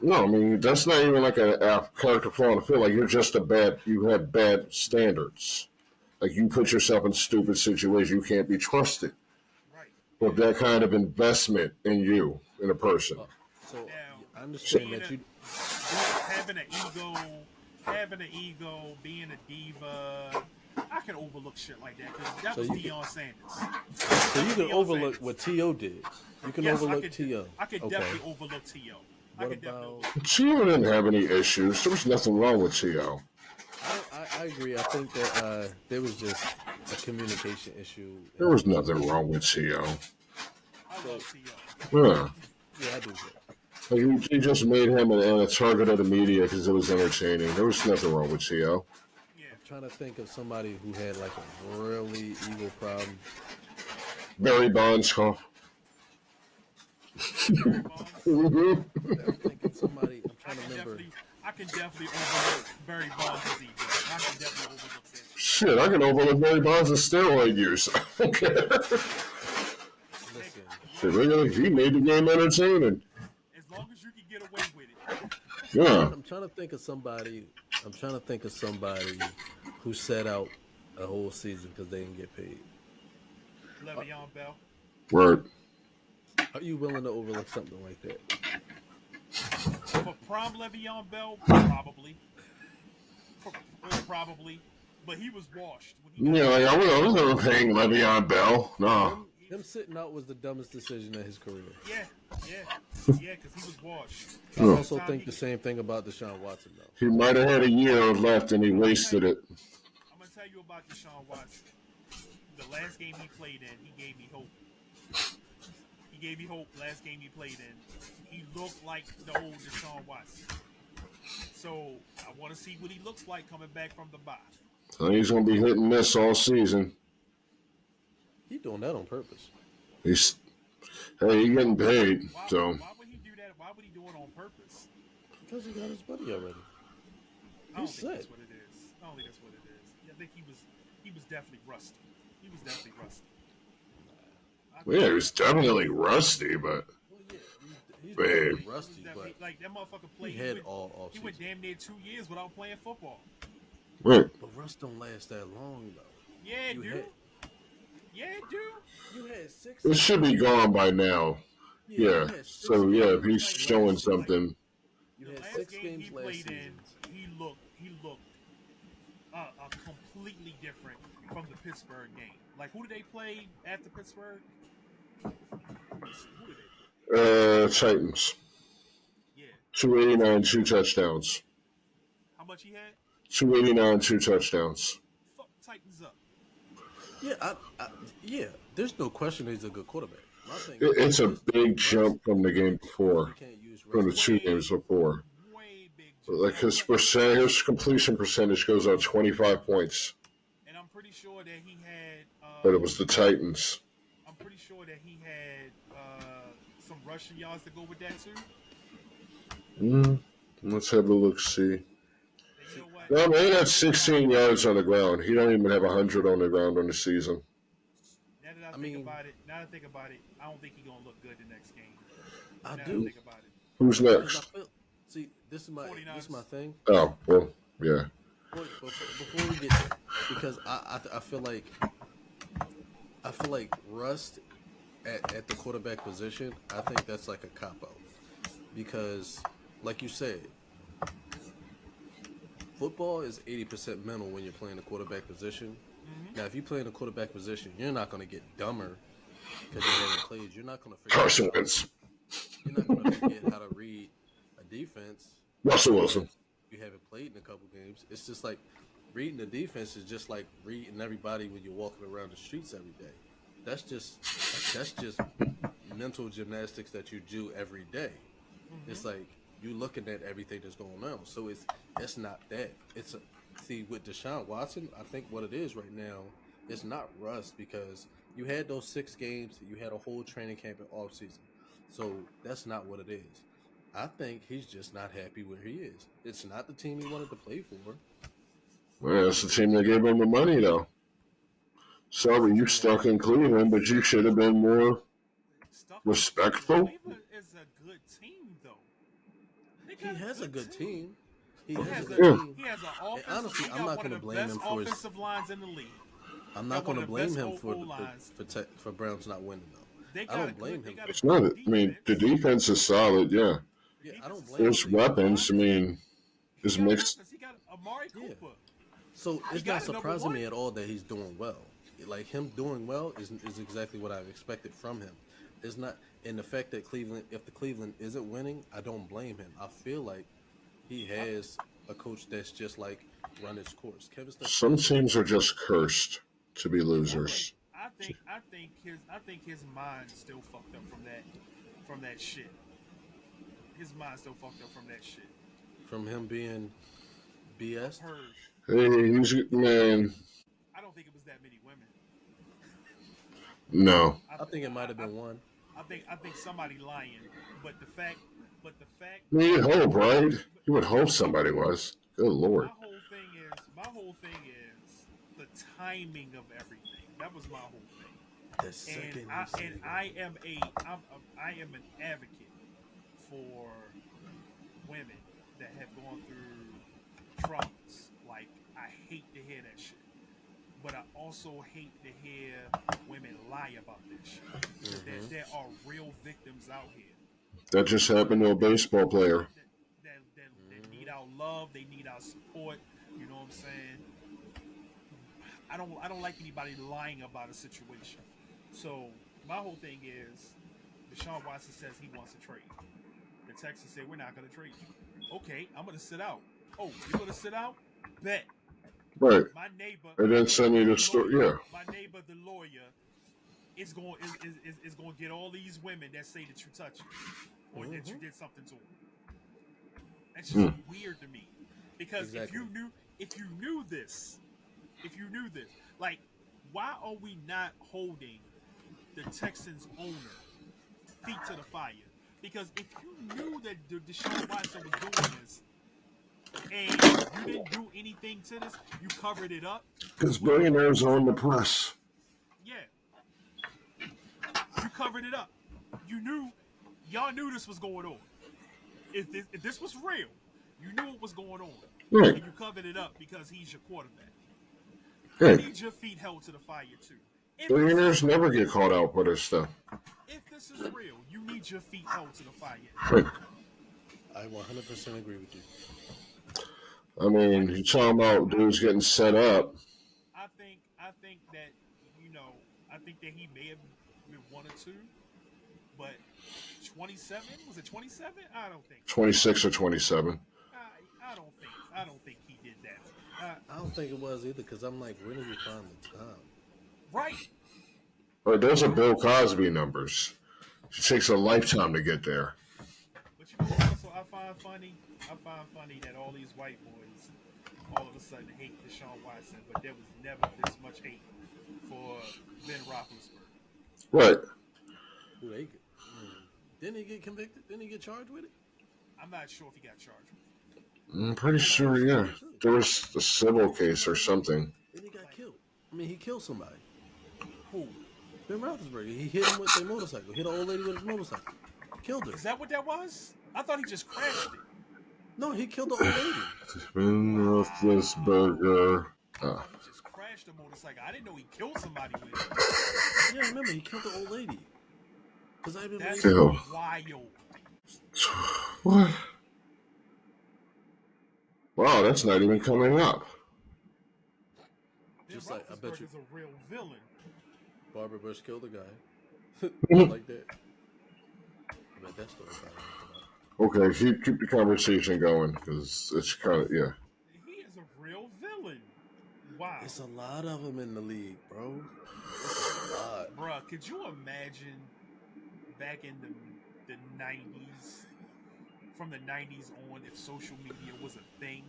No, I mean that's not even like a character flaw on the field. Like you have bad standards. Like you put yourself in stupid situations. You can't be trusted Right. with that kind of investment in you, in a person. So Now, I understand that you. having an ego, being a diva. I can overlook shit like that because that was Deion Sanders. So you can overlook what T.O. did. You can overlook T.O. I could definitely overlook T.O. What about? T.O. didn't have any issues. There was nothing wrong with T.O. I agree. I think that there was just a communication issue. There was nothing wrong with T.O. I love T.O. Yeah. Yeah, I do. That. Like he just made him a target of the media because it was entertaining. There was nothing wrong with T.O. Yeah. I'm trying to think of somebody who had like a really ego problem. Barry Bonds call. Barry Bonds. I'm thinking somebody. I'm I trying to can remember. definitely, I can definitely overlook Barry Bonds' ego. I can definitely overlook that. Shit, I can overlook Barry Bonds' steroid use. Okay. Heck, Listen, Shit, really, he made the game entertaining. as long as you can get away with it. Yeah. I'm trying to think of somebody. I'm trying to think of somebody who set out a whole season because they didn't get paid. Le'Veon Bell. Word. Are you willing to overlook something like that? For prime Le'Veon Bell, probably. Probably. But he was washed when he got Yeah, like, paid. I was never paying Le'Veon Bell. No. Him sitting out was the dumbest decision of his career. Yeah, yeah, yeah, because he was washed. I No. also think the same thing about Deshaun Watson, though. He might have had a year left and he wasted it. I'm gonna tell you about Deshaun Watson. The last game he played in, he gave me hope. He gave me hope. Last game he played in, he looked like the old Deshaun Watson. So I want to see what he looks like coming back from the bye. So he's going to be hit and miss all season. He doing that on purpose. He's Hey, he getting paid. Why, So why would he do that? Why would he do it on purpose? Because he got his buddy already. I don't He's think set. that's what it is. I don't think that's what it is. Yeah, I think he was definitely rusty. He was definitely rusty. yeah, he was definitely rusty, but Well, yeah, he's Man. definitely rusty, but Like that motherfucker played. he had went, all off he went damn near 2 years without playing football. right. But rust don't last that long, though. Yeah, You dude. had- Yeah, dude. You had 6. It should be gone by now. you Yeah. had 6 So yeah, if games he's last showing season. something, You The had last 6 game games he last played season. in, he looked completely different from the Pittsburgh game. Like, who did they play after Pittsburgh? Who did they play? Titans. Yeah. 289, 2 touchdowns. How much he had? 289, 2 touchdowns. Fuck Titans up. Yeah, yeah. There's no question he's a good quarterback. My thing It's a is big rust. jump from the game before, You can't use from the rust. 2 games before. Way big. Like his completion percentage goes up 25 points, And I'm pretty sure that he had. but it was the Titans. I'm pretty sure that he had some rushing yards to go with that too. Let's have a look. See. And you know what? No, man, he had 16 yards on the ground. He don't even have 100 on the ground on the season. Now that I mean- think about it, I don't think he's gonna look good the next game. I Now do. that I think about it. Who's 'Cause I next? feel, see, this is my 49ers. thing. Oh, well, yeah. Before we get there, because I feel like rust at the quarterback position. I think that's like a cop out because, like you said, football is 80% mental when you're playing the quarterback position. Now, if you play in the quarterback position, you're not going to get dumber because you haven't played. You're not going to Carson Wentz. You're not going to forget how to read a defense. Russell Wilson. You haven't played in a couple games. It's just like reading the defense is just like reading everybody when you're walking around the streets every day. That's just mental gymnastics that you do every day. It's like you looking at everything that's going on. So it's not that. See, with Deshaun Watson, I think what it is right now, it's not rust because you had those 6 games, you had a whole training camp and off season. So that's not what it is. I think he's just not happy where he is. It's not the team he wanted to play for. Well, that's the team that gave him the money, though. Sorry, you stuck in Cleveland, but you should have been more respectful. Cleveland is a good team, though. He has a good team. He He has has a a, good team. he has an offensive. honestly, he I'm got not one gonna of the blame best him for his- offensive lines in the league. I'm not Got one going to of the blame best him for O-lines. for Browns not winning though. They I got don't a blame good, him. They got It's a not. good I mean, the defense is solid. Yeah, Yeah, I don't blame there's him. weapons. I mean, He it's got mixed. weapons. He got Amari Yeah. Cooper. So it's got not it, number surprising me one. at all that he's doing well. Like him doing well is exactly what I've expected from him. It's not, and the fact that if the Cleveland isn't winning, I don't blame him. I feel like he has a coach that's just like run its course. Kevin Some Stefanski. teams are just cursed to be losers. I think his mind still fucked up from that. from that shit. His mind's still fucked up from that shit. From him being BS. Heard. Hey, man. I don't think it was that many women. No. I think it might have been one. I think somebody lying, but the fact, I mean, you hope, right? but You would hope somebody was. Good Lord. my whole thing is the timing of everything. That was my whole thing. The second And I am an advocate for women that have gone through traumas. Like, I hate to hear that shit, but I also hate to hear women lie about that shit. There are real victims out here That just happened to a baseball player. that need our love. They need our support. You know what I'm saying? I don't like anybody lying about a situation. So my whole thing is, Deshaun Watson says he wants to trade. The Texans say we're not going to trade you. Okay, I'm going to sit out. Oh, you're going to sit out? Bet. Right. My neighbor. And then send me the story. Yeah. My neighbor, the lawyer, is going to get all these women that say that you touched him or that you did something to him. That's just weird to me, because Exactly. if you knew this, like, why are we not holding the Texans owner feet to the fire? Because if you knew that Deshaun Watson was doing this and you didn't do anything to this, you covered it up. Because billionaires own the press. Yeah. You covered it up. Y'all knew this was going on. If this was real, you knew what was going on. Right. And you covered it up because he's your quarterback. Right. You need your feet held to the fire, too. Billionaires never get caught out with this stuff. If this is real, you need your feet held to the fire. Right. I 100% agree with you. I mean, you're talking about dudes getting set up. I think that, I think that he may have been 1 or 2, but 27? Was it 27? I don't think. 26 or 27. I don't think he did that. I don't think it was either, because I'm like, where did you find the time? Right. Right, those are Bill Cosby numbers. It takes a lifetime to get there. But you know what also I find funny? I find funny that all these white boys all of a sudden hate Deshaun Watson, but there was never this much hate for Ben Roethlisberger. Right. Didn't he get convicted? Didn't he get charged with it? I'm not sure if he got charged with it. I'm pretty sure, yeah. There was a civil case or something. Then he got killed. I mean, he killed somebody. Who? Ben Roethlisberger. He hit him with their motorcycle. Hit an old lady with his motorcycle. Killed her. Is that what that was? I thought he just crashed it. No, he killed the old lady. Ben Roethlisberger. He just crashed a motorcycle. I didn't know he killed somebody with it. Yeah, remember, he killed the old lady. Because I remember. That's Ew. wild. What? Wow, that's not even coming up. Just Ben like, I bet you- Roethlisberger's a real villain. Barbara Bush killed a guy. Like that. I bet that's the story. Okay, keep the conversation going, because it's kind of, yeah. He is a real villain. Wow. It's a lot of them in the league, bro. It's a lot. Bruh, could you imagine back in the 90s, from the 90s on, if social media was a thing?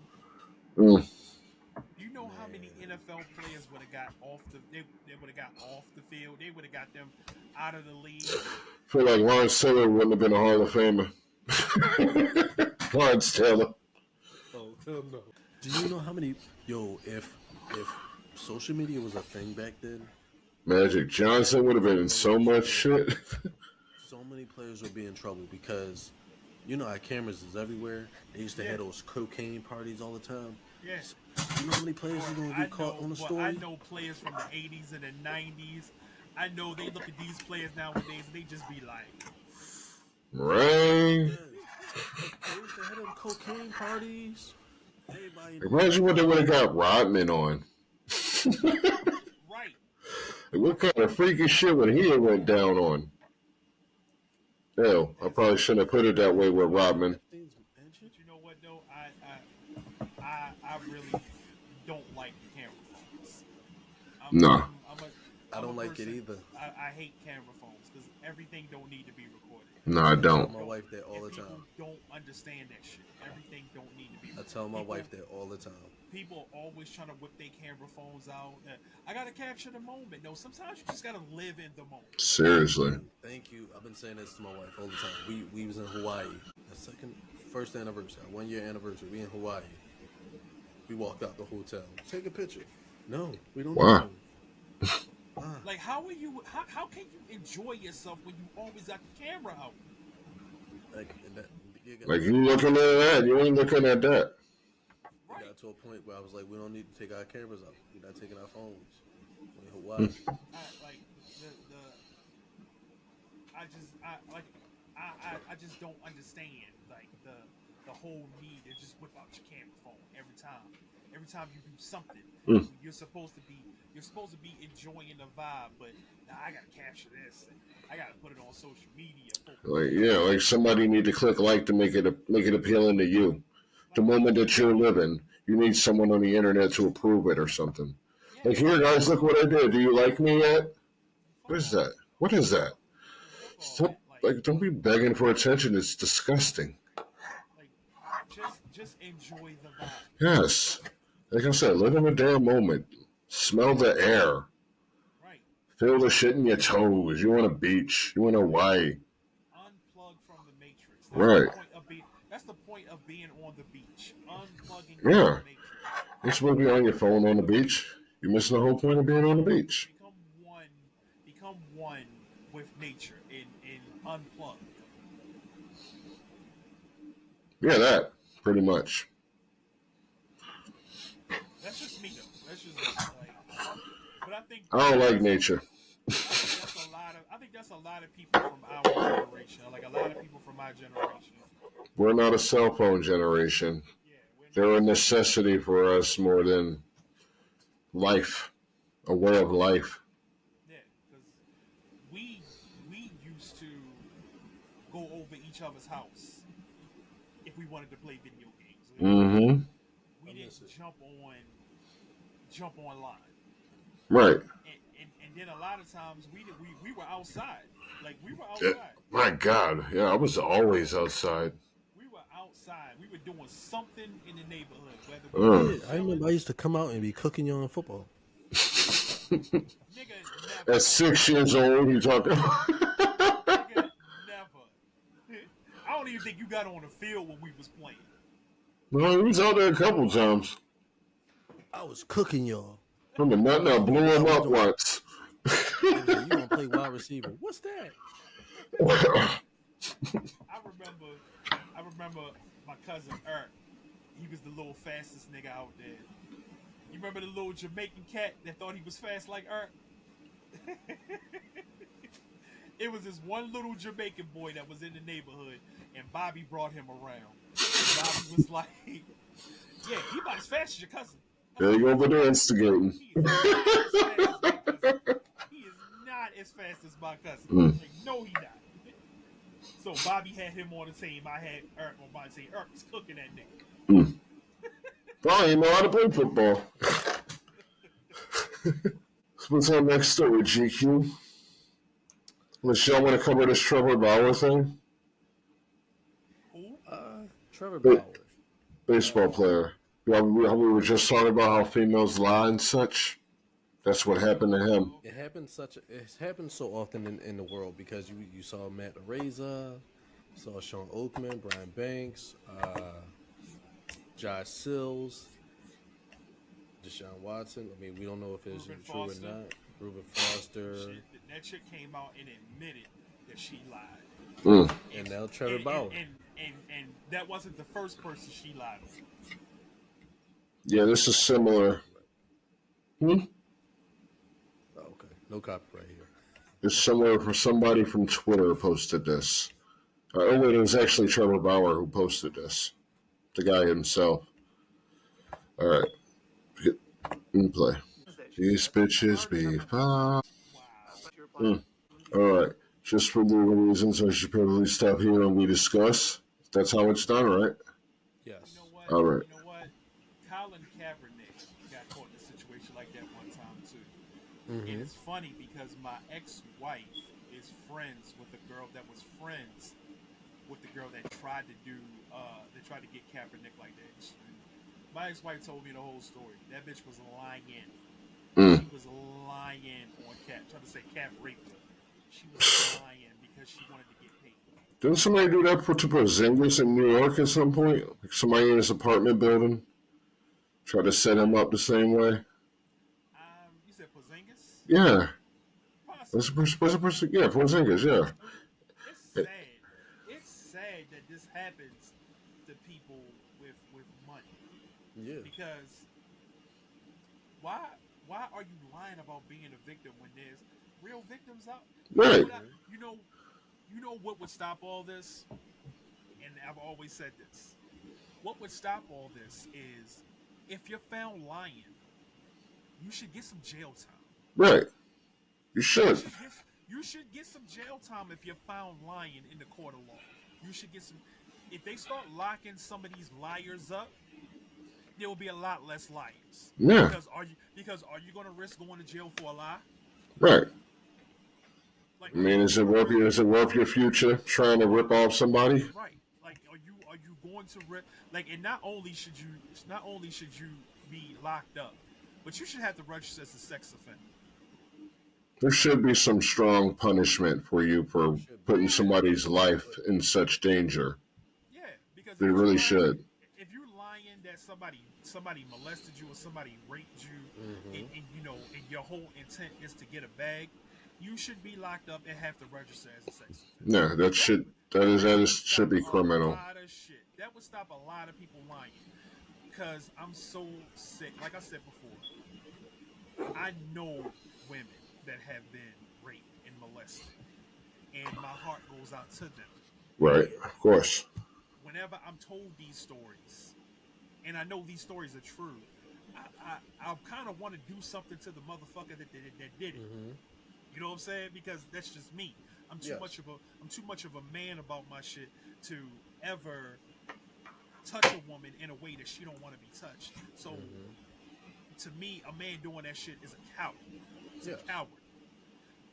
Mm. You know how many NFL players would have got off they would have got off the field? They would have got them out of the league. I feel like Lawrence Taylor wouldn't have been a Hall of Famer. Lawrence Taylor. Oh, hell no. Do you know how many... Yo, if social media was a thing back then... Magic Johnson would have been in so much shit. So many players would be in trouble because... You know how cameras is everywhere? They used to have those cocaine parties all the time. Yes. You know how many players are going to get caught on the story? I know players from the 80s and the 90s. I know they look at these players nowadays and they just be like... Right. Yes. They used to have them cocaine parties. Everybody Imagine what they would have got Rodman on. Right. Like, what kind of freaky shit would he have went down on? Hell, I probably shouldn't have put it that way with Rodman. But you know what though? I really don't like the camera phones. Nah. I I'm a don't like it person. either. I hate camera phones because everything don't need to be recorded. No, I I tell don't. my wife that all And the people time. don't understand that shit. Everything don't need to be I recorded. tell my wife that all the time. People always trying to whip their camera phones out. I gotta capture the moment. No, sometimes you just gotta live in the moment. Seriously. Thank you. I've been saying this to my wife all the time. We was in Hawaii. The first anniversary, our 1 year anniversary. We in Hawaii. We walked out the hotel. Take a picture. No, we don't need Wow. to. Why? Like, how are you? How can you enjoy yourself when you always got the camera out? Like and that, Like you looking at that, you ain't looking at that. it Right. got to a point where I was like, we don't need to take our cameras out. We're not taking our phones. We in Hawaii. Like the I just don't understand like the whole need to just whip out your camera phone every time. Every time you do something, Mm. you're supposed to be enjoying the vibe, but nah, I gotta capture this and I gotta put it on social media. Like yeah, like somebody need to click like to make it appealing to you. The Like moment that you're living, you need someone on the internet to approve it or something. yeah, Like here, guys, look what I did. Do you like me yet? fuck What is all that? that. What is that? Fuck all Stop, that. like, don't be begging for attention. It's disgusting. Like just enjoy the vibe. Yes. Like I said, live in the damn moment. Smell the air. Right. Feel the shit in your toes. You on a beach. You in Hawaii. Unplug from the matrix. Right. That's the point of being on the beach. Unplugging from Yeah. the matrix. You're supposed to be on your phone on the beach. You're missing the whole point of being on the beach. Become one. Become one with nature and unplug. Yeah, that. Pretty much. That's just me though. That's just me. Like, but I don't like nature. I think that's a lot of. I think that's a lot of people from our generation. Like a lot of people from my generation. We're not a cell phone generation. Yeah, we're They're not. a necessity for us more than life, a way of life. Yeah, because we we used to go over each other's house if we wanted to play video games. Mm-hmm. We I didn't miss it. jump online. Right. And then a lot of times we were outside. Like we were Yeah. outside. My God. Yeah, I was always outside. We were outside. We were doing something in the neighborhood. Whether we was Uh. Yeah, I remember I used to come out and be cooking you on football. nigga never. At 6 years old, you talking about. Nigga never. I don't even think you got on the field when we was playing. No, he was out there a couple times. I was cooking y'all. Remember, nothing, I What blew I him was up doing? once. They was like, you gonna play wide receiver? What's that? I remember my cousin Eric. He was the little fastest nigga out there. You remember the little Jamaican cat that thought he was fast like Eric? It was this one little Jamaican boy that was in the neighborhood, and Bobby brought him around. And Bobby was like, "Yeah, he about as fast as your cousin." There you go over there instigating. He is not as fast as my cousin. He is not as fast as my cousin. Mm. Like, no, he not. So Bobby had him on the team. I had Eric on my team. Eric was cooking that nigga. Mm. Well, you know how to play football. So what's our next story, GQ? Unless y'all want to cover this Trevor Bauer thing? Who? Trevor Ba- Bauer. Baseball player. Yeah, we were just talking about how females lie and such. That's what happened to him. It's happened so often in the world because you saw Matt Reza, saw Sean Oakman, Brian Banks, Josh Sills, Deshaun Watson. I mean, we don't know if it's Reuben true Foster. or not. Reuben Foster, That chick came out and admitted that she lied. Mm. and now Trevor Bauer. And that wasn't the first person she lied on. Yeah, this is similar. Hmm? Oh, okay, no copyright here. It's similar for somebody from Twitter posted this. Oh wait, it was actually Trevor Bauer who posted this. The guy himself. All right, hit and play. These bitches be fine. Wow. All right, just for legal reasons, I should probably stop here and we discuss. That's how it's done, right? Yes. All right. You know what? Colin Kaepernick got caught in a situation like that one time too. And Mm-hmm. it's funny because my ex-wife is friends with the girl that was friends with the girl that tried to do that tried to get Kaepernick like that. My ex-wife told me the whole story. That bitch was lying. Mm. She was lying on Cap, trying to say Cap raped her. She was lying because she wanted to get paid. Didn't somebody do that to Porzingis in New York at some point? Like somebody in his apartment building tried to set him I up the same way. You said Porzingis? Yeah, Possibly. Yeah, Porzingis. Yeah, I mean, it's sad. It's sad that this happens to people with money Yeah. because why why are you lying about being a victim when there's real victims out? You know right. what you know what would stop all this? And I've always said this. What would stop all this is if you're found lying, you should get some jail time. Right. You You should. should get you should get some jail time if you're found lying in the court of law. You should get some. If they start locking some of these liars up, there will be a lot less liars. Yeah. Because are you going to risk going to jail for a lie? Right. Like I mean, are you going to risk is it worth your future trying to rip off somebody? right? Like are you going to risk like and not only should you be locked up, but you should have to register as a sex offender. There should be some strong punishment for you There for should be. putting Yeah, somebody's life But in such danger. yeah. Because They really should. if you're lying that somebody molested you or somebody raped you, mm-hmm. and you know, and your whole intent is to get a bag, you should be locked up and have to register as a sex offender. Yeah, That that that is would should stop be a criminal. lot of shit. That would stop a lot of people lying. Because I'm so sick. Like I said before, I know women that have been raped and molested, and my heart goes out to them. Right. And Of course. whenever I'm told these stories, and I know these stories are true, I kind of want to do something to the motherfucker that did it. Mm-hmm. You know what I'm saying? Because that's just me. Yes. I'm too much of a man about my shit to ever touch a woman in a way that she don't want to be touched. So Mm-hmm. to me, a man doing that shit is a coward. He's a Yes. coward.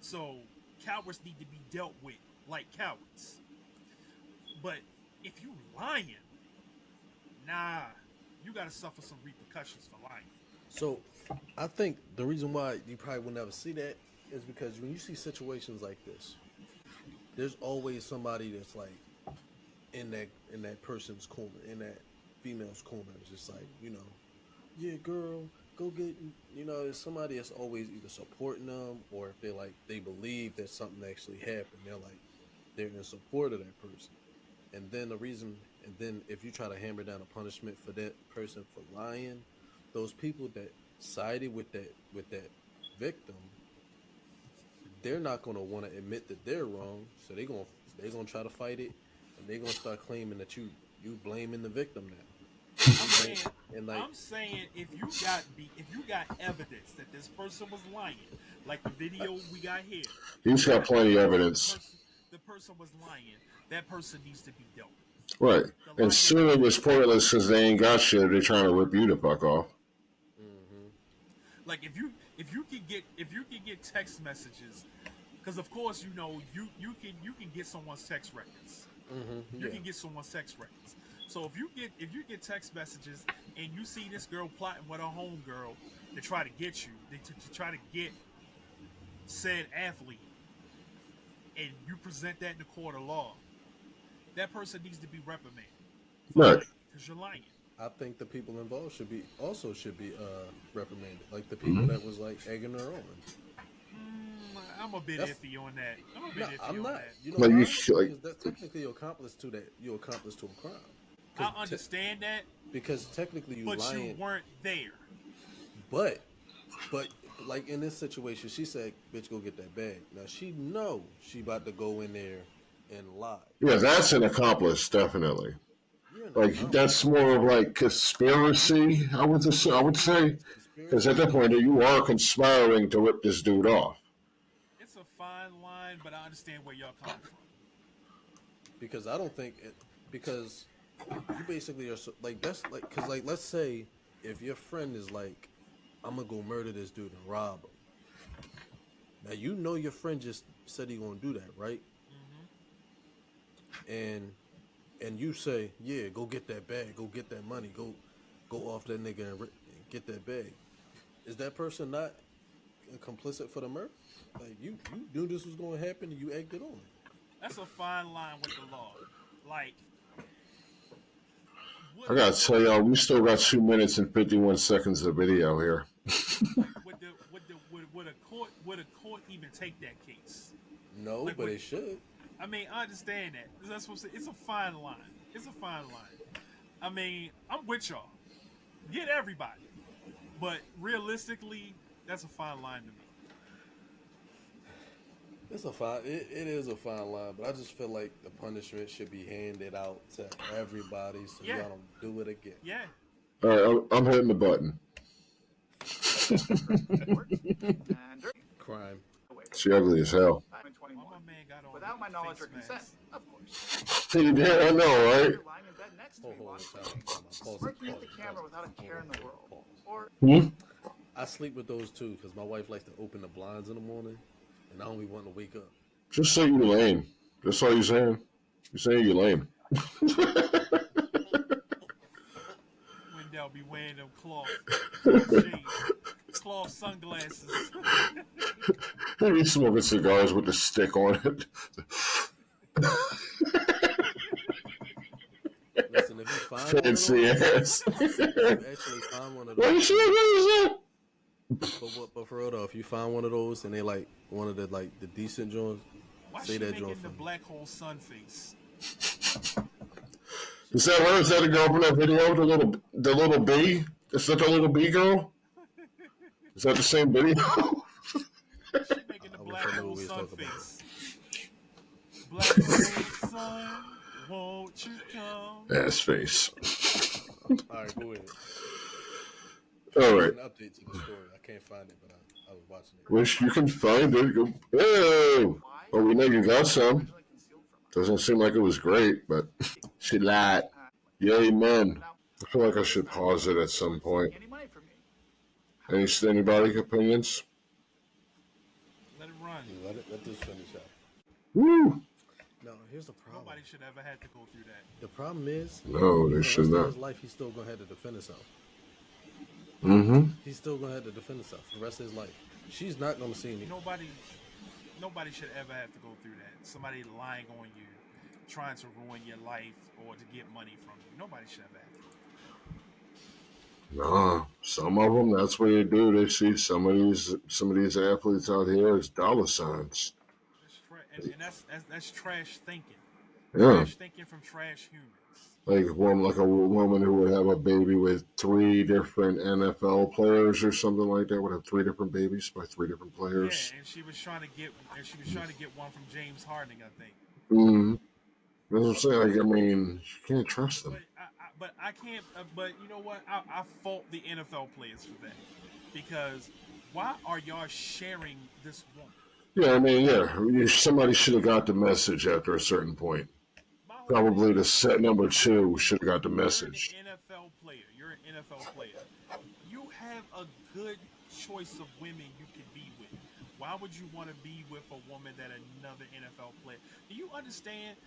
So cowards need to be dealt with like cowards. But if you lying, nah, you gotta suffer some repercussions for lying. So I think the reason why you probably will never see that is because when you see situations like this, there's always somebody that's like in that person's corner, in that female's corner. It's just like, yeah, girl, go get, there's somebody that's always either supporting them, or if they believe that something actually happened, they're in support of that person. And then and then if you try to hammer down a punishment for that person for lying, those people that sided with that victim, they're not going to want to admit that they're wrong, so they're going to try to fight it, and they're going to start claiming that you blaming the victim now. I'm saying, And I'm saying, if you got evidence that this person was lying, like the video we got here, if He's you got got plenty of evidence that evidence. the person was lying, that person needs to be dealt with. Right. The And liar soon it needs to was be dealt with. pointless because they ain't got shit. They're trying to rip you the fuck off. hmm Like if you can get text messages, because of course you can get someone's text records. You yeah, can get someone's text records. So if you get text messages and you see this girl plotting with her homegirl to try to get you, to try to get said athlete, and you present that in the court of law, that person needs to be reprimanded for Right. lying because you're lying. I think the people involved should be reprimanded, like the people Mm-hmm. that was like egging her on. I'm a bit That's iffy on that. I'm a No, bit iffy I'm on not. that. You know Like you why? like Because that's technically you accomplice to that. You accomplice to a crime. I understand that, Because technically you but you lying. weren't there. But but like in this situation, she said, "Bitch, go get that bag." Now she about to go in there and lie. yeah, that's an accomplice, definitely. You're an Like accomplice. that's more of like conspiracy. I would say It's because at conspiracy. that point you are conspiring to rip this dude off. It's a fine line, but I understand where y'all coming from. Because I don't think it. Because you basically are like that's like because like let's say if your friend is like, I'm gonna go murder this dude and rob him. Now you know your friend just said he gonna do that, right? Mm-hmm. And you say, yeah, go get that bag, go get that money, go off that nigga and get that bag. Is that person not complicit for the murder? Like you knew this was gonna happen and you acted on it. That's a fine line with the law. Like, I would gotta tell y'all, we still got 2 minutes and 51 seconds of video here. would a court even take that case? No, Like, but it should. I mean, I understand that. That's what I'm saying. It's a fine line. It's a fine line. I mean, I'm with y'all. Get everybody, but realistically, that's a fine line to me. It's a fine. It is a fine line, but I just feel like the punishment should be handed out to everybody, so Yeah, y'all don't do it again. yeah. All right, I'm hitting the button. Crime. She ugly as hell. Why my man got on Without my knowledge or face consent, mask? of course. Yeah, I know, right? You're lying in bed next to me, smirking at the camera without a care in the world. Or I sleep with those too because my wife likes to open the blinds in the morning, and I only want to wake up. Just say you lame. That's all you're saying. You're saying you're lame. Wendell be wearing them cloth shades, cloth sunglasses. He be smoking cigars with the stick on it. Listen, if you find one of those, Fancy ass. if you actually find one of What is those, that? but for real though, if you find one of those and they like one of the decent joints, Why say she that making joint the for me. black hole sun face? Is that her? Is that the girl from that video? The little bee? Is that the little bee girl? Is that the same video? She making the I wish black I knew hole what we was sun talking about. face. Black hole sun, won't you come? Ass face. All right, go ahead. All There's right. an update to the story. I can't find it, but I was watching it. Wish you can find it. Go. Oh, well, we know you got some. Doesn't seem like it was great, but she lied. Yay, man. I feel like I should pause it at some point. any money from me. Anybody opinions? Let it run. Yeah, let this finish out. Woo! No, here's the problem. Nobody should ever have to go through that. The problem is, No, for they the should rest of not. his life, he's still gonna have to defend himself. Mm-hmm. He's still gonna have to defend himself for the rest of his life. She's not gonna see me. Nobody should ever have to go through that. Somebody lying on you, trying to ruin your life or to get money from you. Nobody should ever have to. Nah, some of them. That's what they do. They see some of these athletes out here as dollar signs. That's trash thinking. Yeah, Trash thinking from trash humans. like a woman who would have a baby with 3 different NFL players or something like that. Would have 3 different babies by 3 different players. Yeah, and she was trying to get one from James Harden, I think. Mm-hmm. That's what I'm saying. Like, I mean, you can't trust them. But I can't. But you know what? I fault the NFL players for that because why are y'all sharing this woman? Yeah, I mean, yeah, somebody should have got the message after a certain point. Probably the set number 2 should have got the message. You're an NFL player. You're an NFL player. You have a good choice of women you can be with. Why would you want to be with a woman that another NFL player? Do you understand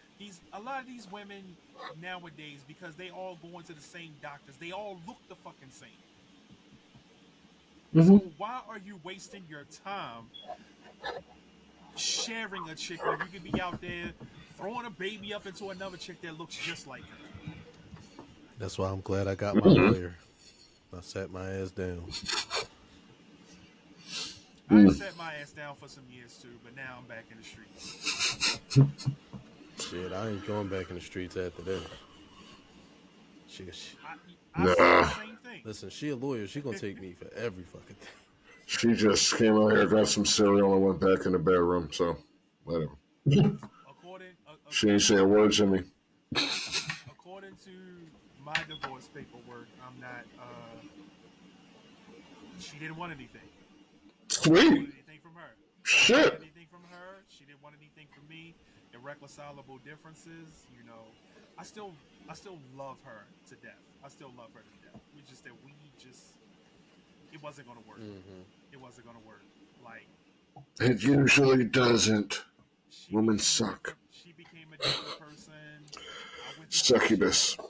a lot of these women nowadays, because they all go into the same doctors, they all look the fucking same. Mm-hmm. So why are you wasting your time sharing a chick when you could be out there throwing a baby up into another chick that looks just like her? That's why I'm glad I got my lawyer. I sat my ass down. I sat my ass down for some years too, but now I'm back in the streets. Shit, I ain't going back in the streets after this. I said the same thing. Listen, she a lawyer. She gonna take me for every fucking thing. She just came out here, got some cereal, and went back in the bedroom. So, whatever. She ain't saying a word to me. According to my divorce paperwork, I'm not. She didn't want anything. Sweet. I didn't want anything from her. Shit. I didn't want anything from her. She didn't want anything from me. Irreconcilable differences. You know, I still love her to death. I still love her to death. It wasn't gonna work. Mm-hmm. It wasn't gonna work. Like, It usually doesn't. She Women became a suck. different. She became a different person. I went through some Succubus. shit.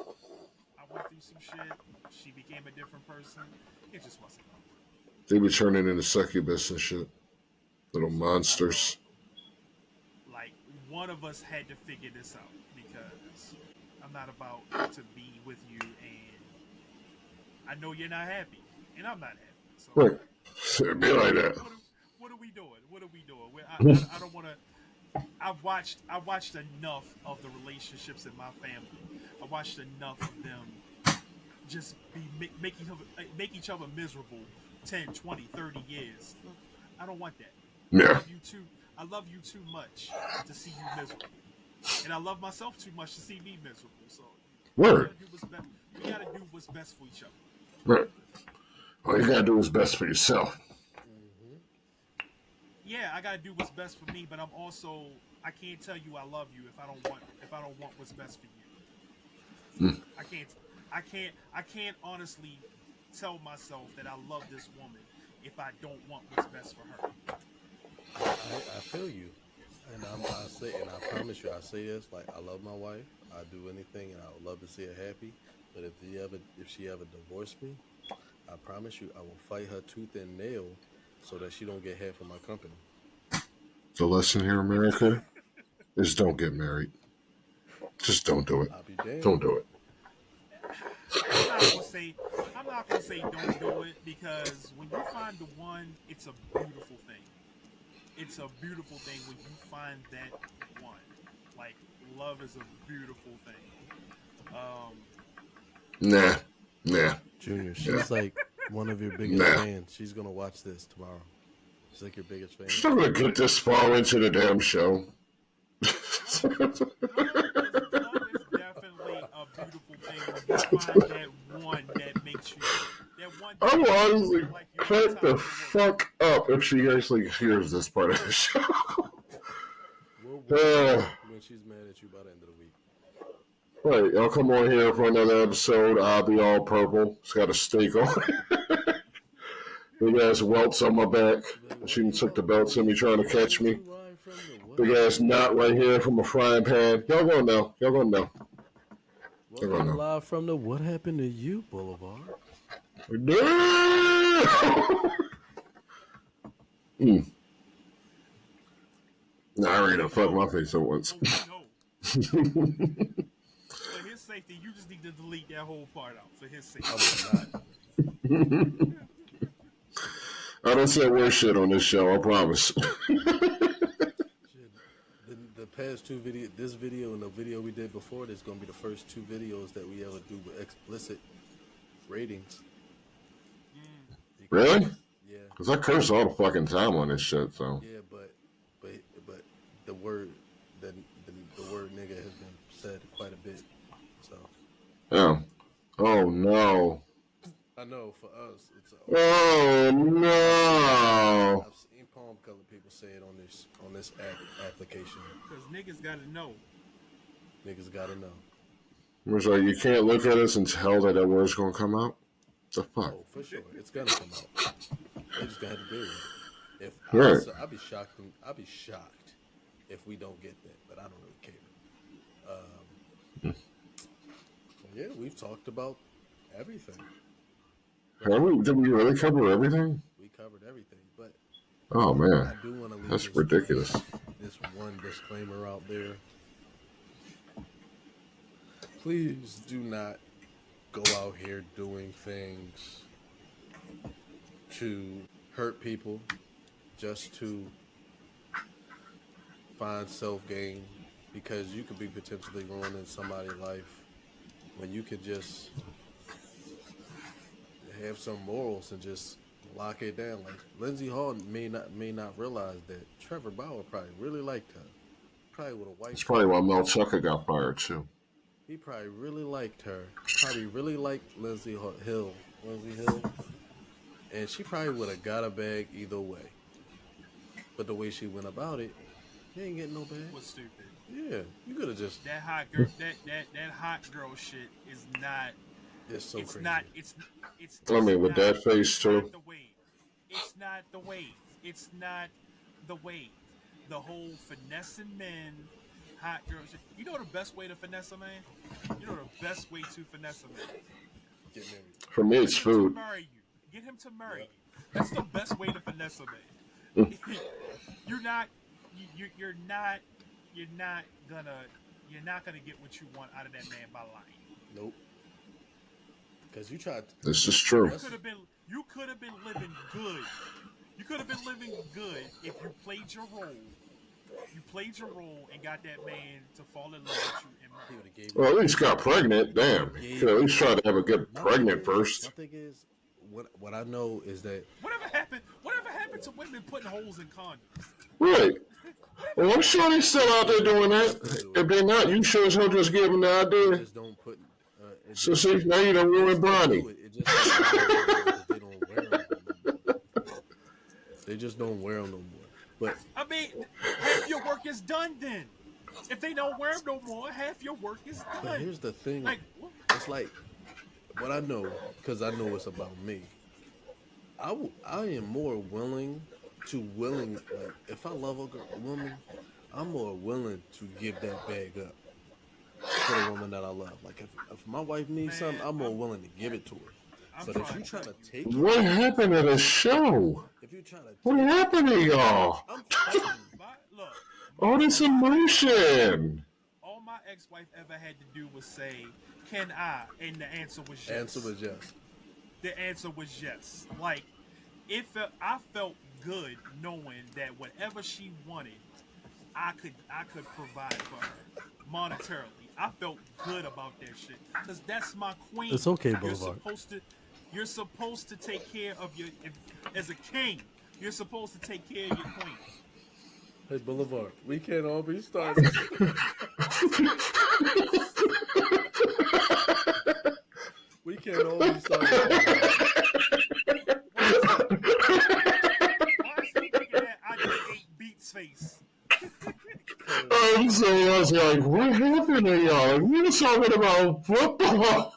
I went through some shit. She became a different person. It just wasn't right. They be turning into succubus and shit. Little So I thought, monsters. like, one of us had to figure this out because I'm not about to be with you, and I know you're not happy, and I'm not happy. So Right. It'd be like that. what are we doing? What are we doing? I don't want to. I watched enough of the relationships in my family. I watched enough of them just make each other miserable 10, 20, 30 years. I don't want that. I Yeah. love you too. I love you too much to see you miserable, and I love myself too much to see me miserable. So we Word. gotta do what's best. We gotta do what's best for each other. Right. All you gotta do is best for yourself. Mm-hmm. Yeah, I gotta do what's best for me, but I can't tell you I love you if I don't want what's best for you. Mm. I can't honestly tell myself that I love this woman if I don't want what's best for her. I feel you, and I say, and I promise you, I say this like I love my wife. I do anything, and I would love to see her happy. But if she ever divorced me, I promise you, I will fight her tooth and nail so that she don't get half of my company. The lesson here, America, is don't get married. Just don't do it. I'll be damned. Don't do it. I'm not gonna say don't do it because when you find the one, it's a beautiful thing. It's a beautiful thing when you find that one. Like love is a beautiful thing. Nah. Nah. Junior, Yeah. she's like one of your biggest Nah. fans. She's gonna watch this tomorrow. She's like your biggest fan. She's not gonna get this far into the damn show. Love is definitely a beautiful thing when you find that one that makes you that one I will that makes you honestly feel like you're crack on top the of the world. fuck up if she actually hears this part of the show. We'll know when she's mad at you by the end of the week. Right, y'all come on here for another episode. I'll be all purple. It's got a steak on it. Big ass welts on my back. She took the belts in me trying to catch me. Big ass knot right here from a frying pan. Y'all going now. Y'all going now. Welcome live from the What Happened to You Boulevard. Nah, I already done fucked my face up once. For his safety, you just need to delete that whole part out. For his safety. I don't say worse shit on this show, I promise. The past two videos, this video and the video we did before, this is going to be the first two videos that we ever do with explicit ratings. Really? Yeah. Because I curse all the fucking time on this shit, so. Yeah, but the word the word nigga has been said quite a bit, so. Yeah. Oh no. I know for us it's. Oh no. I've seen palm colored people say it on this application. Because niggas gotta know. Niggas gotta know. It was like you can't look at us and tell that word's gonna come out. The fuck? Oh, for sure, it's gonna come out. They just gonna have to deal with it. If Right. I'll be shocked. I'll be shocked if we don't get that, but I don't really care. Yeah, we've talked about everything. Did we really cover everything? We covered everything, but oh man, I do want to leave that's ridiculous. This one disclaimer out there. Please do not go out here doing things to hurt people just to find self-gain, because you could be potentially ruining somebody's life when you could just have some morals and just lock it down. Like Lindsay Hall may not realize that Trevor Bauer probably really liked her. Probably would have wiped. That's probably why Mel Tucker got fired too. He probably really liked her. Probably really liked Lindsay Hill, and she probably would have got a bag either way. But the way she went about it, he ain't getting no bag. Was stupid. Yeah, you could have just. That hot girl. That hot girl shit is not. It's so it's crazy. not. It's. I mean, with not, that face too. It's not the wave. It's not the wave. It's not the way, the whole finessing men, hot girls. You know the best way to finesse a man? You know the best way to finesse a man? Get married. For me, Get it's him to food. marry you. Get him to marry Yeah. you. That's the best way to finesse a man. you're not, you're not, you're not gonna, you're not gonna get what you want out of that man by lying. Nope. Because you tried. This is true. You could have been living good. You could have been living good if you played your role. You played your role and got that man to fall in love with you and He marry would have gave Well, you. at least got pregnant. Damn. You could at least try to have a good pregnant My first. thing is, what I know is that you. Whatever happened to women putting holes in condoms? Right. Whatever Well, I'm happened? sure they're still out there doing that. If they're not, you sure as hell just give them the they idea. just don't put. So see, now you done They ruined still Bronny. do it. It just because they don't wear them no more. They just don't wear them no more. But I mean, half your work is done then. If they don't wear them no more, half your work is but done. here's the thing. Like, It's like what I know because I know it's about me. I am more willing like if I love a woman, I'm more willing to give that bag up to the woman that I love. Like if my wife needs man, something, I'm more willing to give it to her. I'm But if trying you to try tell to you. take it, What happened to the show? if you try to What take it, happened to y'all? I'm fighting. Look, All this emotion. all my ex-wife ever had to do was say, "Can I?" And the answer was yes. Answer was yes. The answer was yes. Like I felt good knowing that whatever she wanted, I could provide for her monetarily. I felt good about that shit because that's my queen. It's okay, You're Boulevard. supposed to take care of as a king. You're supposed to take care of your queen. Hey Boulevard, we can't all be stars. We can't all be stars. Why is he looking at I just ate Beats face? I'm so I was like, what happened to y'all? We were talking about football.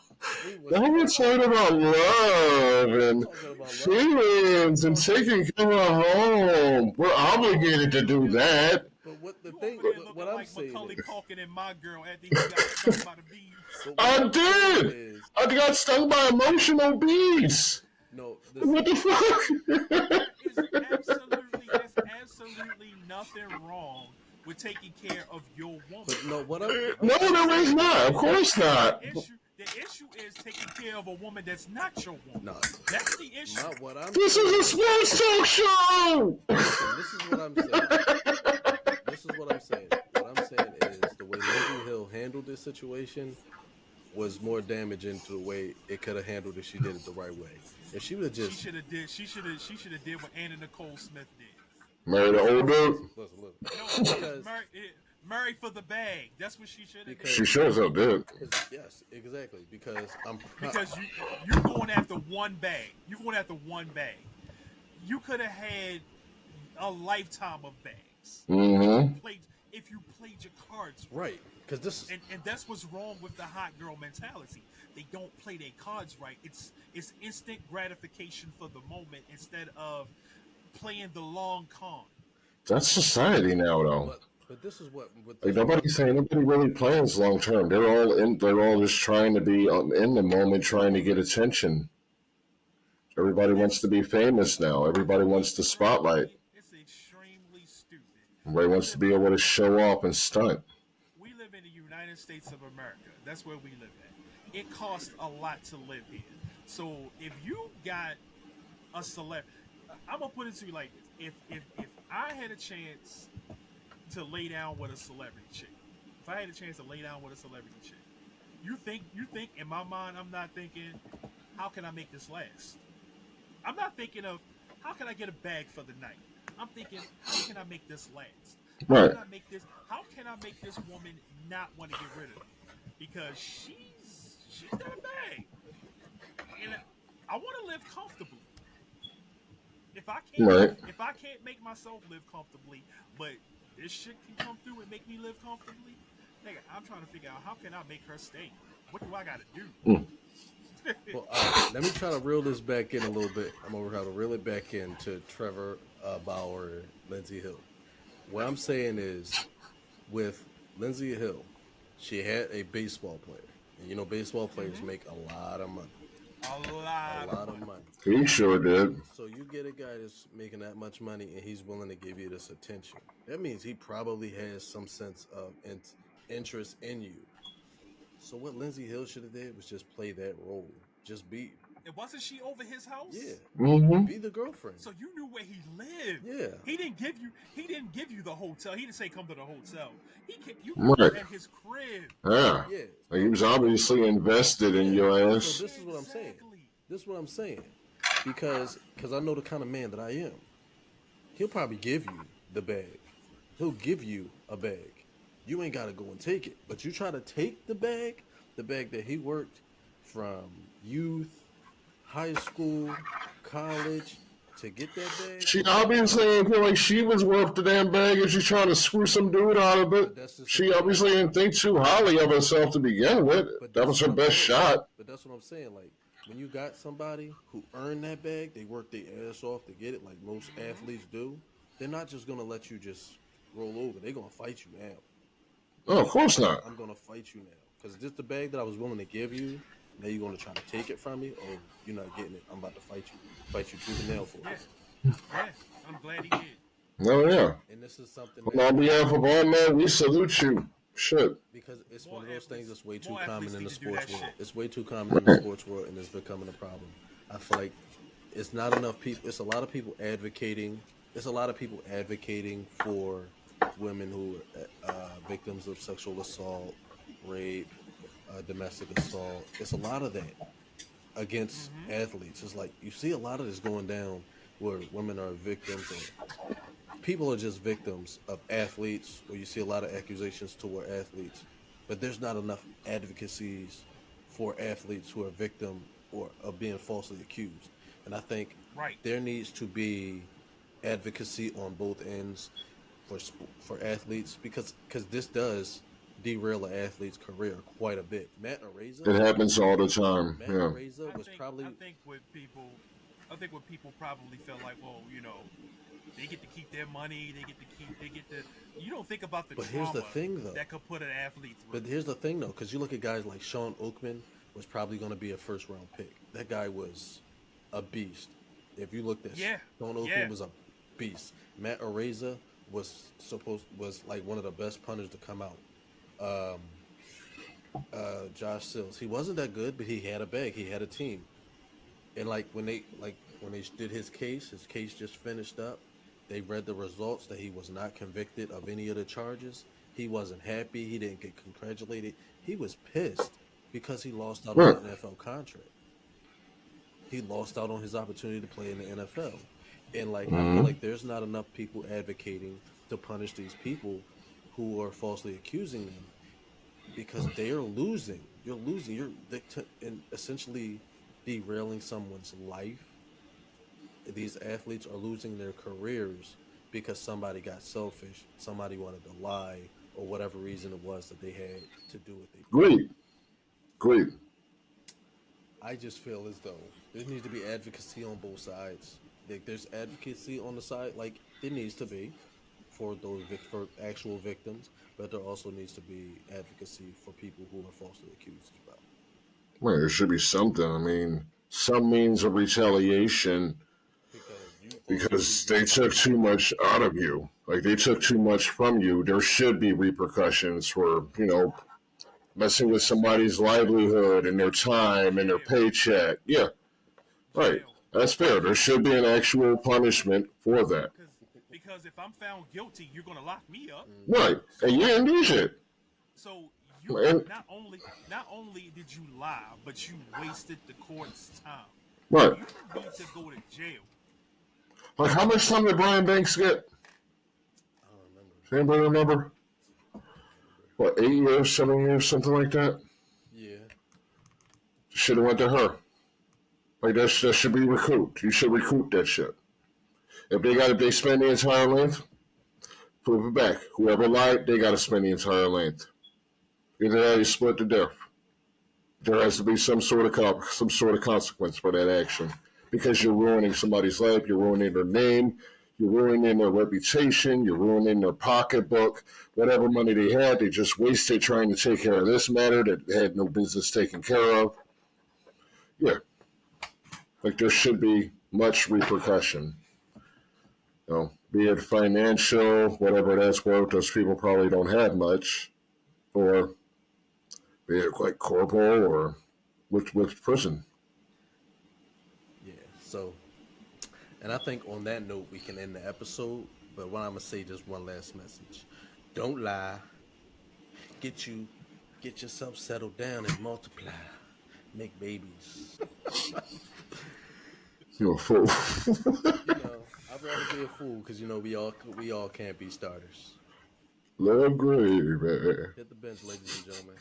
Now we're talking about love and feelings and taking care of home. We're obligated to do that. But what the You thing, over there looking what I'm like saying Macaulay is, Culkin and my girl after he got stung by the bees. but what I I'm saying did. is, I got stung by emotional bees. no, What the fuck? There's absolutely nothing wrong with taking care of your woman. but no, what I'm No, there is not. Of course not. The issue is taking care of a woman that's not your woman. no, That's the issue. what I'm This saying, is a sports talk show. listen, this is what I'm saying. This is what I'm saying. What I'm saying is the way Lindsey Hill handled this situation was more damaging to the way it could have handled if she did it the right way. If she would have She just should have did what Anna Nicole Smith did. Marry the old dude. listen. No, marry for the bag. That's what she should have did. She shows up did. Yes, exactly. Because Because you're going after one bag. You're going after one bag. You could have had a lifetime of bags. Mm-hmm. If you played your cards right. Because this and that's what's wrong with the hot girl mentality. They don't play their cards right. It's instant gratification for the moment instead of playing the long con. That's society now, though. but this is what Like nobody's saying nobody really plans long term. They're all just trying to be in the moment, trying to get attention. Everybody wants to be famous now. Everybody wants the spotlight. It's extremely stupid. Everybody wants to be able to show off and stunt. We live in the United States of America. That's where we live at. It costs a lot to live here. So if you got a celebrity, I'm gonna put it to you like this: if I had a chance to lay down with a celebrity chick, if I had a chance to lay down with a celebrity chick, you think in my mind I'm not thinking, how can I make this last? I'm not thinking of how can I get a bag for the night. I'm thinking, how can I make this last? Right. How can I make this woman not want to get rid of me? Because she's got a bag. And I want to live comfortably. If I can't make myself live comfortably, but this shit can come through and make me live comfortably, nigga, I'm trying to figure out how can I make her stay. What do I gotta do? Well, all right. Let me try to reel this back in a little bit. I'm gonna try to reel it back into Trevor Bauer, Lindsey Hill. What I'm saying is, with Lindsey Hill, she had a baseball player, and you know baseball players make a lot of money, A a lot of lot of money. money. He sure did. So you get a guy that's making that much money, and he's willing to give you this attention. That means he probably has some sense of interest in you. So what Lindsey Hill should have did was just play that role. Just be, And wasn't she over his yeah, house? Mm-hmm. be the girlfriend. So you knew where he lived. Yeah. He didn't give you. He didn't give you the hotel. He didn't say come to the hotel. You Right. at his crib. Yeah. Yeah. Like, he was obviously invested in Yeah. your So ass. this is what I'm saying. Exactly. This is what I'm saying. Because I know the kind of man that I am. He'll probably give you the bag. He'll give you a bag. You ain't gotta go and take it. But you try to take the bag that he worked from youth, high school, college, to get that bag. She obviously didn't feel like she was worth the damn bag if she's trying to screw some dude out of But it. that's just She obviously didn't think too highly of herself to begin with. But That that's was her what I'm best saying. shot. But that's what I'm saying. Like when you got somebody who earned that bag, they worked their ass off to get it, like most athletes do. They're not just gonna let you just roll over. They're gonna fight you now. Oh, of course not. I'm gonna fight you now because this the bag that I was willing to give you. Now you're gonna try to take it from me. Oh, you're not getting it. I'm about to fight you tooth and nail for Yeah. it. Yeah. I'm glad he did. Oh, yeah. And this is something Well, on that behalf of all men, we salute you. Shit. because it's More one of those things athletes- that's way too more common athletes in the need to do that sports world. shit. It's way too common in the sports world, and it's becoming a problem. I feel like it's not enough people. It's a lot of people advocating. There's a lot of people advocating for women who are victims of sexual assault, rape, domestic assault. It's a lot of that against athletes. It's like you see a lot of this going down where women are victims or people are just victims of athletes, or you see a lot of accusations toward athletes, but there's not enough advocacies for athletes who are victim or of being falsely accused. And I think Right. there needs to be advocacy on both ends for athletes because this does derail an athlete's career quite a bit. Matt It Araiza, happens all the time. Matt Yeah. Araiza was probably I think what people probably felt like, well, they get to keep their money, they get to. You don't think about the But trauma here's the thing, though. that could put an athlete through. But here's the thing, though, because you look at guys like Sean Oakman was probably going to be a first round pick. That guy was a beast. If you looked at Yeah, Sean Oakman yeah. was a beast. Matt Araiza was like one of the best punters to come out. Josh Sills, he wasn't that good, but he had a bag. He had a team. And when they did his case just finished up. They read the results that he was not convicted of any of the charges. He wasn't happy. He didn't get congratulated. He was pissed because he lost out on the NFL contract. He lost out on his opportunity to play in the NFL. And I feel like there's not enough people advocating to punish these people who are falsely accusing them because they are losing. You're losing. And essentially derailing someone's life. These athletes are losing their careers because somebody got selfish, somebody wanted to lie, or whatever reason it was that they had to do what they did. Great. I just feel as though there needs to be advocacy on both sides. Like there's advocacy on the side, like it needs to be for for actual victims, but there also needs to be advocacy for people who are falsely accused as well. Well, there should be something. I mean, some means of retaliation because they took too much out of you. Like they took too much from you. There should be repercussions for, messing with somebody's livelihood and their time and their paycheck. Yeah, right. Jail. That's fair. There should be an actual punishment for that. Because if I'm found guilty, you're gonna lock me up. Right. And you didn't do shit. So you And- not only did you lie, but you wasted the court's time. Right. You need to go to jail. Like, how much time did Brian Banks get? I don't remember. Anybody remember? What, 8 years, 7 years, something like that? Yeah. Should have went to her. Like, that should be recouped. You should recoup that shit. If they spend the entire length, prove it back. Whoever lied, they got to spend the entire length. Either that or you split the death. There has to be some sort of consequence for that action because you're ruining somebody's life, you're ruining their name, you're ruining their reputation, you're ruining their pocketbook, whatever money they had, they just wasted trying to take care of this matter that they had no business taking care of. Yeah, like there should be much repercussion. Be it financial, whatever that's worth, those people probably don't have much, or be it like corporal or with prison. Yeah. So, and I think on that note we can end the episode. But what I'm gonna say, just one last message: don't lie. Get you, get yourself settled down and multiply. Make babies. You're a fool. I'd rather be a fool because we all can't be starters. Love gravy. Hit the bench, ladies and gentlemen.